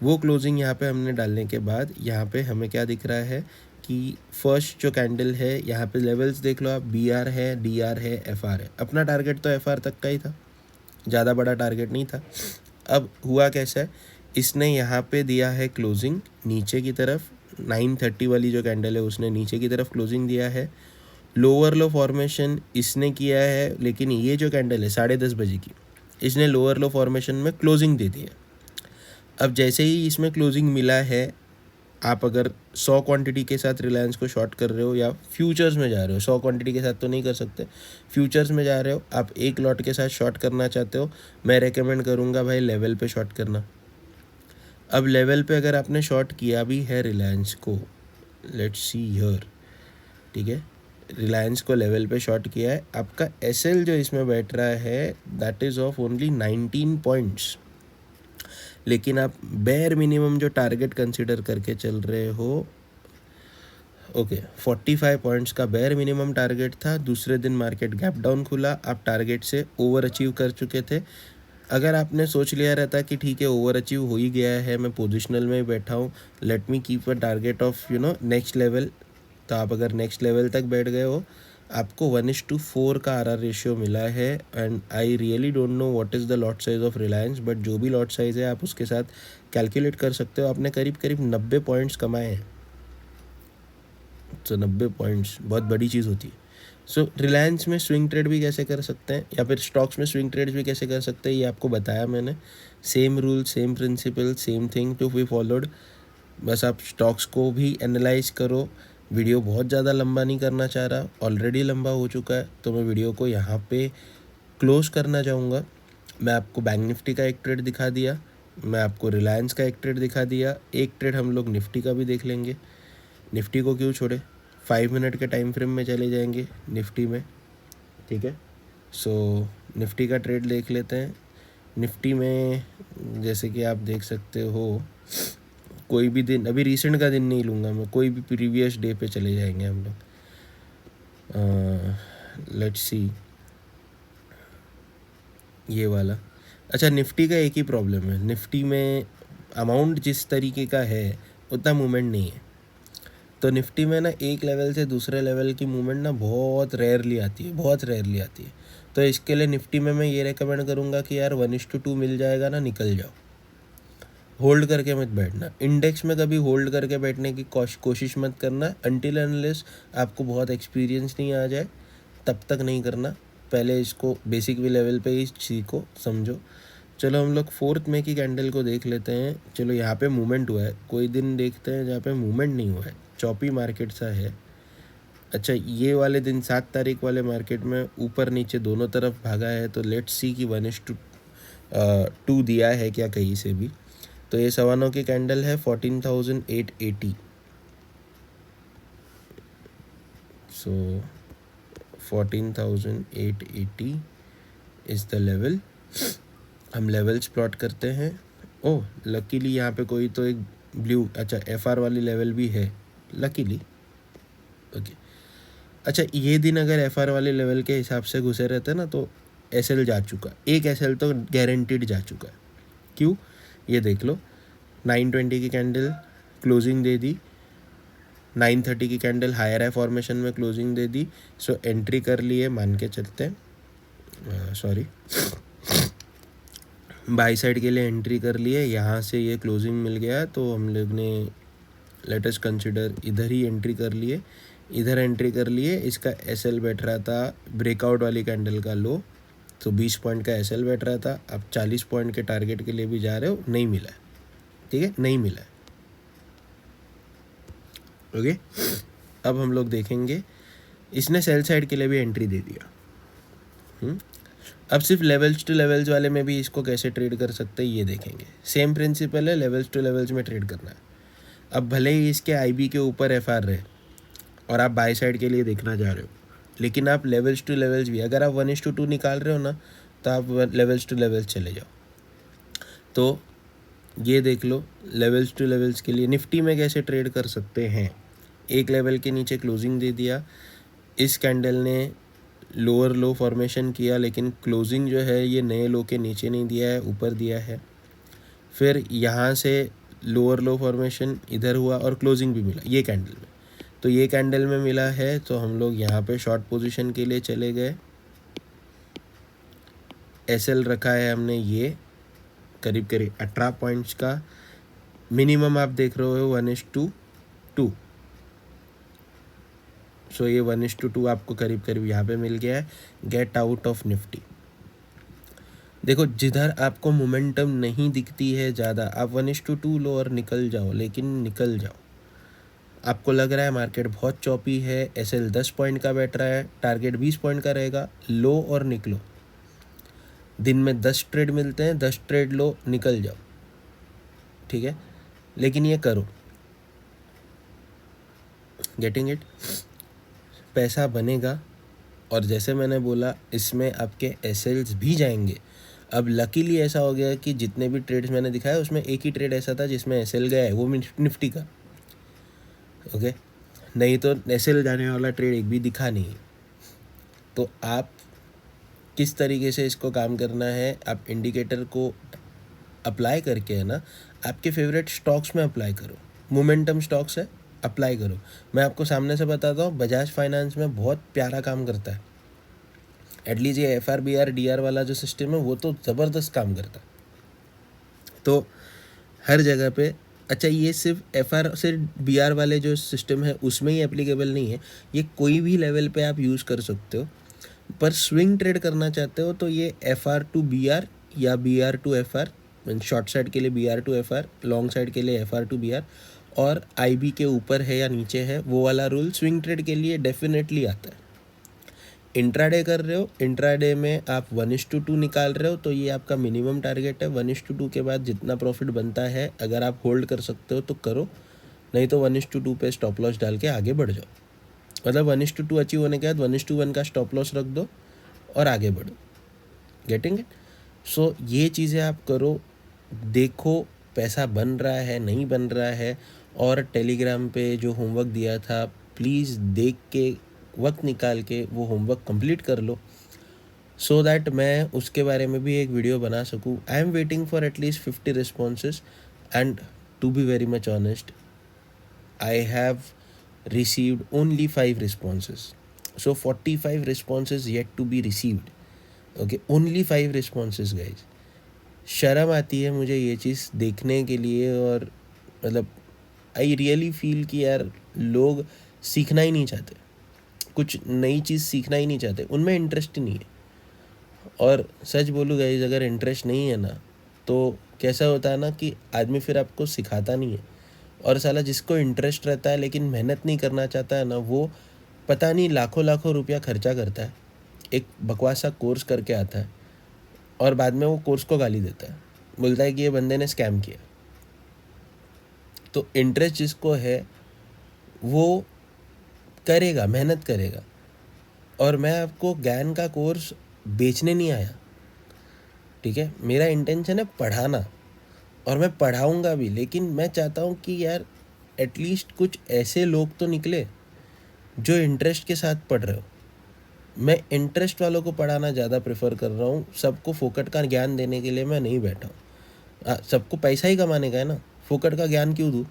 वो क्लोजिंग यहाँ पे हमने डालने के बाद यहाँ पे हमें क्या दिख रहा है कि फर्स्ट जो कैंडल है यहाँ पे लेवल्स देख लो आप, BR है, DR है, FR है। अपना टारगेट तो FR तक का ही था, ज़्यादा बड़ा टारगेट नहीं था। अब हुआ कैसा है, इसने यहाँ पे दिया है क्लोजिंग नीचे की तरफ, 9:30 वाली जो कैंडल है उसने नीचे की तरफ क्लोजिंग दिया है। लोअर लो फॉर्मेशन इसने किया है, लेकिन ये जो कैंडल है 10:30 की, इसने लोअर लो फॉर्मेशन में क्लोजिंग दे दी है। अब जैसे ही इसमें क्लोजिंग मिला है, आप अगर 100 क्वांटिटी के साथ रिलायंस को शॉर्ट कर रहे हो या फ्यूचर्स में जा रहे हो, 100 क्वांटिटी के साथ तो नहीं कर सकते, फ्यूचर्स में जा रहे हो, आप एक लॉट के साथ शॉर्ट करना चाहते हो, मैं रेकमेंड करूँगा भाई लेवल पे शॉर्ट करना। अब लेवल पे अगर आपने शॉर्ट किया भी है रिलायंस को, लेट्स सी हियर, ठीक है, रिलायंस को लेवल पे शॉर्ट किया है, आपका एसएल जो इसमें बैठ रहा है that is of only 19 points, लेकिन आप बेयर मिनिमम जो टारगेट कंसिडर करके चल रहे हो, ओके 45 पॉइंट्स का बेयर मिनिमम टारगेट था। दूसरे दिन मार्केट गैप डाउन खुला, आप टारगेट से ओवर अचीव कर चुके थे। अगर आपने सोच लिया रहता कि ठीक है ओवर अचीव हो ही गया है, मैं पोजिशनल में ही बैठा हूँ, let me keep a target of next level, तो आप अगर नेक्स्ट लेवल तक बैठ गए हो, आपको 1:4 का RR रेशियो मिला है। And I really don't know what is the lot size of Reliance, but जो भी लॉट साइज़ है आप उसके साथ कैलकुलेट कर सकते हो। आपने करीब करीब 90 पॉइंट्स कमाए हैं, तो 90 पॉइंट्स बहुत बड़ी चीज़ होती है। सो रिलायंस में स्विंग ट्रेड भी कैसे कर सकते हैं, या फिर स्टॉक्स में स्विंग ट्रेड्स भी कैसे कर सकते हैं, ये आपको बताया मैंने। Same rule, same principle, same thing to be followed. बस आप स्टॉक्स को भी एनालाइज करो। वीडियो बहुत ज़्यादा लंबा नहीं करना चाह रहा, ऑलरेडी लंबा हो चुका है, तो मैं वीडियो को यहाँ पे क्लोज करना चाहूँगा। मैं आपको बैंक निफ्टी का एक ट्रेड दिखा दिया, मैं आपको रिलायंस का एक ट्रेड दिखा दिया, एक ट्रेड हम लोग निफ्टी का भी देख लेंगे। निफ्टी को क्यों छोड़े, 5 मिनट के टाइम फ्रेम में चले जाएंगे निफ्टी में, ठीक है। सो निफ्टी का ट्रेड देख लेते हैं। निफ्टी में जैसे कि आप देख सकते हो, कोई भी दिन, अभी रिसेंट का दिन नहीं लूँगा मैं, कोई भी प्रीवियस डे पे चले जाएंगे हम लोग। लेट्स सी ये वाला। अच्छा, निफ्टी का एक ही प्रॉब्लम है, निफ्टी में अमाउंट जिस तरीके का है उतना मूवमेंट नहीं है। तो निफ्टी में ना एक लेवल से दूसरे लेवल की मूवमेंट ना बहुत रेयरली आती है, बहुत रेयरली आती है। तो इसके लिए निफ्टी में मैं ये रेकमेंड करूँगा कि यार 1:2 मिल जाएगा ना, निकल जाओ, होल्ड करके मत बैठना। इंडेक्स में कभी होल्ड करके बैठने की कोशिश मत करना, अनटिल अनलेस आपको बहुत एक्सपीरियंस नहीं आ जाए, तब तक नहीं करना। पहले इसको बेसिक भी लेवल पे ही सीखो, समझो। चलो हम लोग 4 मई की कैंडल को देख लेते हैं। चलो यहाँ पे मूवमेंट हुआ है, कोई दिन देखते हैं जहाँ पे मूवमेंट नहीं हुआ है, चॉपी मार्केट सा है। अच्छा, ये वाले दिन 7 तारीख वाले मार्केट में ऊपर नीचे दोनों तरफ भागा है, तो लेट्स सी कि 1:2 दिया है क्या कहीं से भी। तो ये 9:15 की कैंडल है, 14,880। सो 14,880 इज़ द लेवल। हम लेवल्स प्लॉट करते हैं। ओह लकीली यहाँ पे कोई तो एक ब्लू, अच्छा FR वाली लेवल भी है लकीली, ओके। अच्छा, ये दिन अगर FR वाले लेवल के हिसाब से घुसे रहते ना, तो SL जा चुका, एक SL तो गारंटीड जा चुका है। क्यों, ये देख लो, 9:20 की कैंडल क्लोजिंग दे दी, 9:30 की कैंडल हायर है फॉर्मेशन में क्लोजिंग दे दी। सो एंट्री कर लिए, मान के चलते हैं, सॉरी, बाई साइड के लिए एंट्री कर लिए। यहाँ से ये क्लोजिंग मिल गया, तो हम लोग ने लेट अस कंसिडर इधर ही एंट्री कर लिए, इधर एंट्री कर लिए। इसका SL बैठ रहा था ब्रेकआउट वाली कैंडल का लो, तो 20 पॉइंट का SL बैठ रहा था। अब 40 पॉइंट के टारगेट के लिए भी जा रहे हो, नहीं मिला है, ठीक है, नहीं मिला है, ओके। अब हम लोग देखेंगे, इसने सेल साइड के लिए भी एंट्री दे दिया। अब सिर्फ लेवल्स टू लेवल्स वाले में भी इसको कैसे ट्रेड कर सकते हैं ये देखेंगे। सेम प्रिंसिपल है, लेवल्स टू लेवल्स में ट्रेड करना है। अब भले ही इसके IB के ऊपर FR रहे और आप बाई साइड के लिए देखना जा रहे हो, लेकिन आप लेवल्स टू लेवल्स भी, अगर आप 1:2 निकाल रहे हो ना, तो आप लेवल्स टू लेवल्स चले जाओ। तो ये देख लो, लेवल्स टू लेवल्स के लिए निफ्टी में कैसे ट्रेड कर सकते हैं। एक लेवल के नीचे क्लोजिंग दे दिया, इस कैंडल ने लोअर लो फॉर्मेशन किया, लेकिन क्लोजिंग जो है ये नए लो के नीचे नहीं दिया है, ऊपर दिया है। फिर यहाँ से लोअर लो फॉर्मेशन इधर हुआ और क्लोजिंग भी मिला ये कैंडल में, तो ये कैंडल में मिला है, तो हम लोग यहाँ पे शॉर्ट पोजीशन के लिए चले गए। SL रखा है हमने ये करीब करीब 18 पॉइंट्स का मिनिमम आप देख रहे हो 1:2। सो ये 1:2 आपको करीब करीब यहाँ पे मिल गया है। Get out of Nifty. देखो जिधर आपको मोमेंटम नहीं दिखती है ज़्यादा, आप 1:2 लो और निकल जाओ, लेकिन निकल जाओ। आपको लग रहा है मार्केट बहुत चौपी है, एसएल 10 पॉइंट का बैठ रहा है, टारगेट 20 पॉइंट का रहेगा, लो और निकलो। दिन में 10 ट्रेड मिलते हैं, 10 ट्रेड लो, निकल जाओ, ठीक है, लेकिन ये करो। Getting it? पैसा बनेगा। और जैसे मैंने बोला, इसमें आपके एसएल्स भी जाएंगे। अब लकीली ऐसा हो गया कि जितने भी ट्रेड्स मैंने दिखाया उसमें एक ही ट्रेड ऐसा था जिसमें एसएल गया है, वो निफ्टी का। ओके, नहीं तो एसएल जाने वाला ट्रेड एक भी दिखा नहीं। तो आप किस तरीके से इसको काम करना है, आप इंडिकेटर को अप्लाई करके है ना, आपके फेवरेट स्टॉक्स में अप्लाई करो। मोमेंटम स्टॉक्स है, अप्लाई करो। मैं आपको सामने से बताता हूँ, बजाज फाइनेंस में बहुत प्यारा काम करता है। एटलीस्ट ये FRBR DR वाला जो सिस्टम है वो तो ज़बरदस्त काम करता है। तो हर जगह पे, अच्छा ये सिर्फ FR से BR वाले जो सिस्टम है उसमें ही एप्लीकेबल नहीं है, ये कोई भी लेवल पे आप यूज़ कर सकते हो। पर स्विंग ट्रेड करना चाहते हो तो ये FR to BR या BR to FR, short side के लिए BR to FR, long side के लिए FR to BR, और IB के ऊपर है या नीचे है, वो वाला रूल स्विंग ट्रेड के लिए डेफिनेटली आता है। इंट्राडे कर रहे हो, इंट्राडे में आप 1:2 निकाल रहे हो, तो ये आपका मिनिमम टारगेट है। 1:2 के बाद जितना प्रॉफिट बनता है, अगर आप होल्ड कर सकते हो तो करो, नहीं तो 1:2 पे स्टॉप लॉस डाल के आगे बढ़ जाओ। मतलब 1:2 अचीव होने के बाद 1:1 का स्टॉप लॉस रख दो और आगे बढ़ो। Getting it? सो ये चीज़ें आप करो, देखो पैसा बन रहा है नहीं बन रहा है। और टेलीग्राम पे जो होमवर्क दिया था, प्लीज़ देख के वक्त निकाल के वो होमवर्क कंप्लीट कर लो, सो दैट मैं उसके बारे में भी एक वीडियो बना सकूँ। I am waiting for at least 50 responses, and to be very much honest, I have received only 5 responses. So 45 responses yet to be received. Okay, only 5 responses guys. शर्म आती है मुझे ये चीज़ देखने के लिए, और मतलब आई रियली फील कि यार लोग सीखना ही नहीं चाहते, कुछ नई चीज़ सीखना ही नहीं चाहते, उनमें इंटरेस्ट ही नहीं है। और सच बोलूँ गाइज, अगर इंटरेस्ट नहीं है ना, तो कैसा होता है ना कि आदमी फिर आपको सिखाता नहीं है। और साला जिसको इंटरेस्ट रहता है लेकिन मेहनत नहीं करना चाहता है ना, वो पता नहीं लाखों लाखों रुपया खर्चा करता है, एक बकवास सा कोर्स करके आता है, और बाद में वो कोर्स को गाली देता है, बोलता है कि ये बंदे ने स्कैम किया। तो इंटरेस्ट जिसको है वो करेगा, मेहनत करेगा। और मैं आपको ज्ञान का कोर्स बेचने नहीं आया, ठीक है, मेरा इंटेंशन है पढ़ाना, और मैं पढ़ाऊँगा भी। लेकिन मैं चाहता हूँ कि यार एटलीस्ट कुछ ऐसे लोग तो निकले जो इंटरेस्ट के साथ पढ़ रहे हो। मैं इंटरेस्ट वालों को पढ़ाना ज़्यादा प्रेफर कर रहा हूँ, सबको फोकट का ज्ञान देने के लिए मैं नहीं बैठा हूँ। सबको पैसा ही कमाने का है ना, फोकट का ज्ञान क्यों दूँ?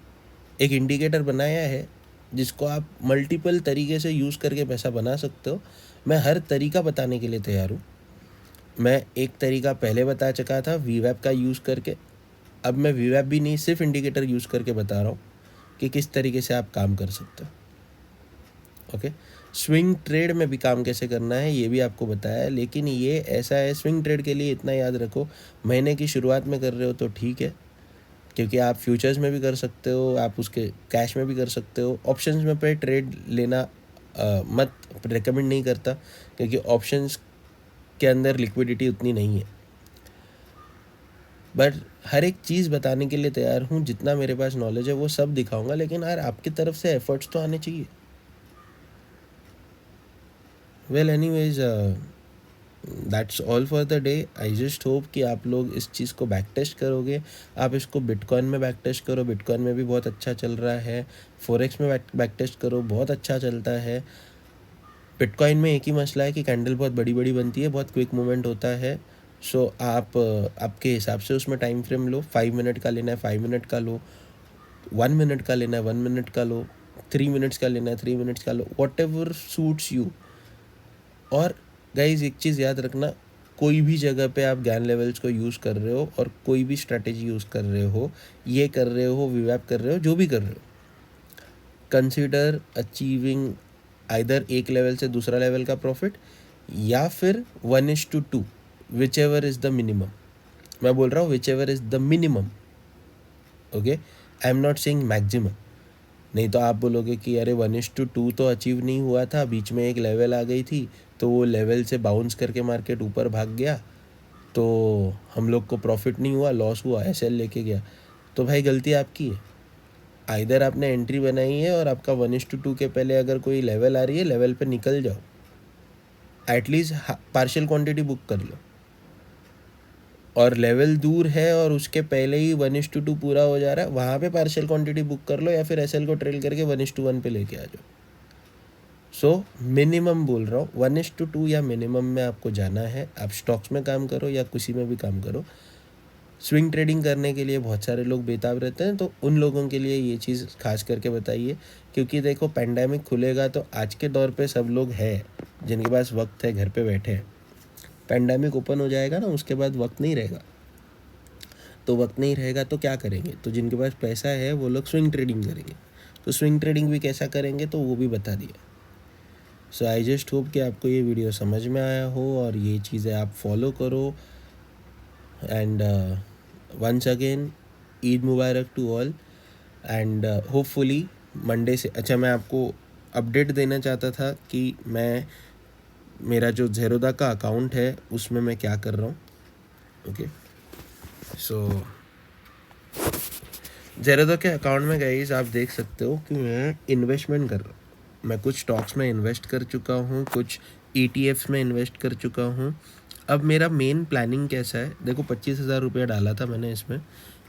एक इंडिकेटर बनाया है जिसको आप मल्टीपल तरीके से यूज़ करके पैसा बना सकते हो। मैं हर तरीका बताने के लिए तैयार हूँ। मैं एक तरीका पहले बता चुका था VWAP का यूज़ करके, अब मैं VWAP भी नहीं, सिर्फ इंडिकेटर यूज़ करके बता रहा हूँ कि किस तरीके से आप काम कर सकते हो। ओके, स्विंग ट्रेड में भी काम कैसे करना है ये भी आपको बताया है, लेकिन ये ऐसा है, स्विंग ट्रेड के लिए इतना याद रखो, महीने की शुरुआत में कर रहे हो तो ठीक है, क्योंकि आप फ्यूचर्स में भी कर सकते हो, आप उसके कैश में भी कर सकते हो। ऑप्शंस में पे ट्रेड लेना मत रिकमेंड नहीं करता, क्योंकि ऑप्शंस के अंदर लिक्विडिटी उतनी नहीं है। बट हर एक चीज़ बताने के लिए तैयार हूँ, जितना मेरे पास नॉलेज है वो सब दिखाऊंगा, लेकिन यार आपकी तरफ से एफर्ट्स तो आने चाहिए। Well anyways, that's all for the day. I just hope कि आप लोग इस चीज़ को बैक टेस्ट करोगे। आप इसको बिटकॉइन में बैक टेस्ट करो, बिटकॉइन में भी बहुत अच्छा चल रहा है। फॉरेक्स में बैक टेस्ट करो, बहुत अच्छा चलता है। बिटकॉइन में एक ही मसला है कि कैंडल बहुत बड़ी बड़ी बनती है, बहुत क्विक मूवमेंट होता है। सो आप आपके हिसाब से उसमें टाइम फ्रेम लो, 5 मिनट का लेना है 5 मिनट का लो, 1 मिनट का लेना है 1 मिनट का लो, 3 मिनट्स का लेना है 3 मिनट्स का लो, वॉट एवर सूट्स यू। और गाइज एक चीज़ याद रखना, कोई भी जगह पे आप ज्ञान लेवल्स को यूज़ कर रहे हो और कोई भी स्ट्रैटेजी यूज़ कर रहे हो, ये कर रहे हो, विवैप कर रहे हो, जो भी कर रहे हो, कंसिडर अचीविंग आइदर एक लेवल से दूसरा लेवल का प्रॉफिट या फिर 1:2, which ever is the minimum. मैं बोल रहा हूँ which ever is the minimum. Okay, I am not saying maximum. नहीं तो आप बोलोगे कि अरे 1:2 तो अचीव नहीं हुआ था, बीच में एक लेवल आ गई थी, तो वो लेवल से बाउंस करके मार्केट ऊपर भाग गया, तो हम लोग को प्रॉफिट नहीं हुआ, लॉस हुआ, एसएल लेके गया. तो भाई गलती आपकी है. आइदर आपने एंट्री बनाई है और आपका 1:2 के पहले अगर कोई लेवल आ रही है, लेवल पे निकल जाओ, एटलीस्ट पार्शियल क्वांटिटी बुक कर लो. और लेवल दूर है और उसके पहले ही 1:2 पूरा हो जा रहा है, वहाँ पे पार्शियल क्वांटिटी बुक कर लो या फिर एसएल को ट्रेल करके 1:1 पे लेके आ जाओ. सो मिनिमम बोल रहा हूँ, 1:2 या मिनिमम में आपको जाना है. आप स्टॉक्स में काम करो या किसी में भी काम करो. स्विंग ट्रेडिंग करने के लिए बहुत सारे लोग बेताब रहते हैं, तो उन लोगों के लिए ये चीज़ खास करके बताइए. क्योंकि देखो, पेंडेमिक खुलेगा तो आज के दौर पे सब लोग हैं जिनके पास वक्त है, घर पे बैठे हैं. पेंडेमिक ओपन हो जाएगा ना, उसके बाद वक्त नहीं रहेगा. तो वक्त नहीं रहेगा तो क्या करेंगे? तो जिनके पास पैसा है वो लोग स्विंग ट्रेडिंग करेंगे. तो स्विंग ट्रेडिंग भी कैसा करेंगे तो वो भी बता दिया. सो आई जस्ट होप कि आपको ये वीडियो समझ में आया हो और ये चीज़ें आप फॉलो करो. एंड वंस अगेन, ईद मुबारक to all. And hopefully Monday से, अच्छा मैं आपको अपडेट देना चाहता था कि मैं मेरा जो ज़ेरोदा का अकाउंट है उसमें मैं क्या कर रहा हूँ. ओके, सो ज़ेरोदा के अकाउंट में गाइस आप देख सकते हो कि मैं इन्वेस्टमेंट कर रहा हूँ. मैं कुछ स्टॉक्स में इन्वेस्ट कर चुका हूँ, कुछ ETFs में इन्वेस्ट कर चुका हूँ. अब मेरा मेन प्लानिंग कैसा है, देखो 25,000 रुपया डाला था मैंने इसमें,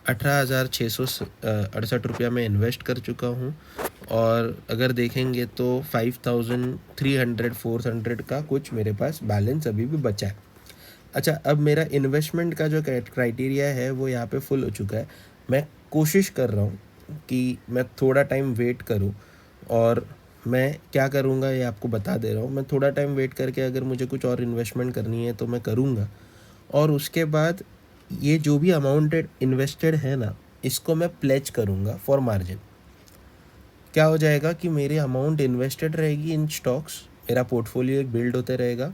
18,668 रुपया मैं इन्वेस्ट कर चुका हूँ. और अगर देखेंगे तो 5,300 400 का कुछ मेरे पास बैलेंस अभी भी बचा है. अच्छा, अब मेरा इन्वेस्टमेंट का जो क्राइटेरिया है वो यहाँ पे फुल हो चुका है. मैं कोशिश कर रहा हूँ कि मैं थोड़ा टाइम वेट करूँ, और मैं क्या करूँगा ये आपको बता दे रहा हूँ. मैं थोड़ा टाइम वेट करके अगर मुझे कुछ और इन्वेस्टमेंट करनी है तो मैं करूँगा. और उसके बाद ये जो भी अमाउंट इन्वेस्टेड है ना, इसको मैं प्लेज करूँगा फॉर मार्जिन. क्या हो जाएगा कि मेरी अमाउंट इन्वेस्टेड रहेगी इन स्टॉक्स, मेरा पोर्टफोलियो एक बिल्ड होते रहेगा.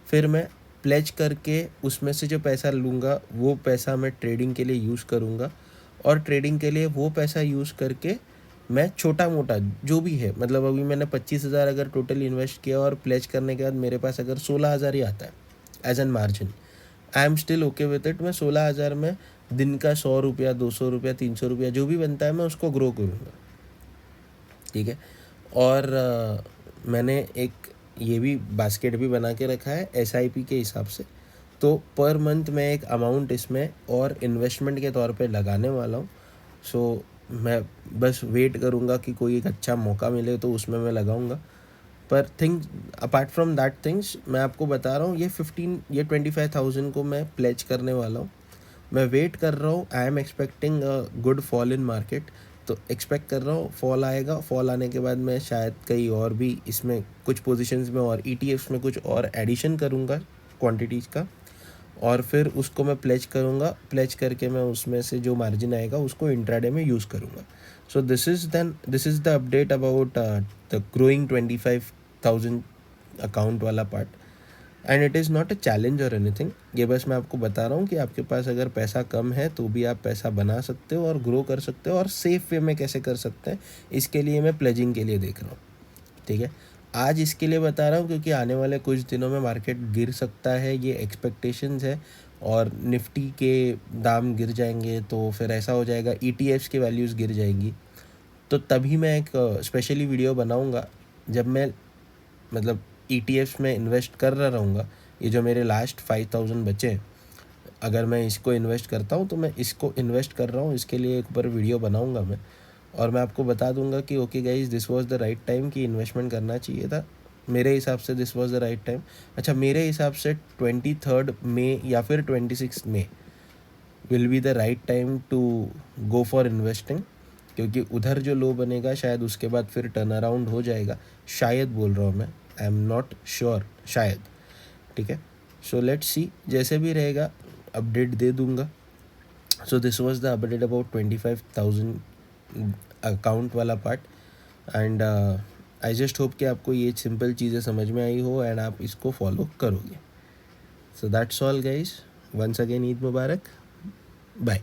फिर मैं प्लेज करके उसमें से जो पैसा लूँगा वो पैसा मैं ट्रेडिंग के लिए यूज़ करूँगा. और ट्रेडिंग के लिए वो पैसा यूज़ करके मैं छोटा मोटा जो भी है, मतलब अभी मैंने 25,000 अगर टोटल इन्वेस्ट किया और प्लेज करने के बाद मेरे पास अगर 16,000 ही आता है as an margin, I am still okay with it. मैं 16,000 में दिन का 100 रुपया, 200 रुपया, 300 रुपया जो भी बनता है मैं उसको ग्रो करूँगा. ठीक है. और मैंने एक ये भी बास्केट भी बना के रखा है SIP के हिसाब से. तो पर मंथ मैं एक अमाउंट इसमें और इन्वेस्टमेंट के तौर पे लगाने वाला हूँ. सो मैं बस वेट करूँगा कि कोई एक अच्छा मौका मिले तो उसमें मैं लगाऊँगा. पर अपार्ट फ्रॉम दैट थिंग्स, मैं आपको बता रहा हूँ ये 25,000 को मैं प्लेज करने वाला हूँ. मैं वेट कर रहा हूँ. I am expecting a good fall in market. तो एक्सपेक्ट कर रहा हूँ फॉल आएगा. फॉल आने के बाद मैं शायद कहीं और भी इसमें कुछ पोजीशंस में और ETFs में कुछ और एडिशन करूँगा क्वांटिटीज़ का, और फिर उसको मैं प्लेज करूँगा. प्लेज करके मैं उसमें से जो मार्जिन आएगा उसको इंट्राडे में यूज़ करूँगा. So this is the update about the growing 25,000 account वाला part. And it is not a challenge और एनीथिंग. ये बस मैं आपको बता रहा हूँ कि आपके पास अगर पैसा कम है तो भी आप पैसा बना सकते हो और ग्रो कर सकते हो. और सेफ वे में कैसे कर सकते हैं, इसके लिए मैं प्लेजिंग के लिए देख रहा हूँ. ठीक है. आज इसके लिए बता रहा हूँ क्योंकि आने वाले कुछ दिनों में मार्केट गिर सकता है, ये एक्सपेक्टेशंस है. और निफ्टी के दाम गिर जाएंगे तो फिर ऐसा हो जाएगा, ETFs की वैल्यूज़ गिर जाएंगी. तो तभी मैं एक स्पेशली वीडियो बनाऊँगा जब मैं मतलब ETFs में इन्वेस्ट कर रहा रहूँगा. ये जो मेरे लास्ट 5,000 बचे हैं, अगर मैं इसको इन्वेस्ट करता हूँ तो मैं इसको इन्वेस्ट कर रहा हूँ, इसके लिए एक ऊपर वीडियो बनाऊँगा मैं. और मैं आपको बता दूंगा कि okay guys, this was the right time कि इन्वेस्टमेंट करना चाहिए था. मेरे हिसाब से this was the right time. अच्छा, मेरे हिसाब से 23 मई या फिर 26 May will be the right time to go for investing. क्योंकि उधर जो लो बनेगा शायद उसके बाद फिर टर्न अराउंड हो जाएगा. शायद बोल रहा हूँ मैं, आई एम नॉट श्योर, शायद. ठीक है. सो लेट्स सी, जैसे भी रहेगा अपडेट दे दूंगा. So this was the update about 25,000 account वाला part. And I just hope कि आपको ये सिंपल चीज़ें समझ में आई हो एंड आप इसको फॉलो करोगे. So that's all guys. Once again Eid मुबारक. बाय.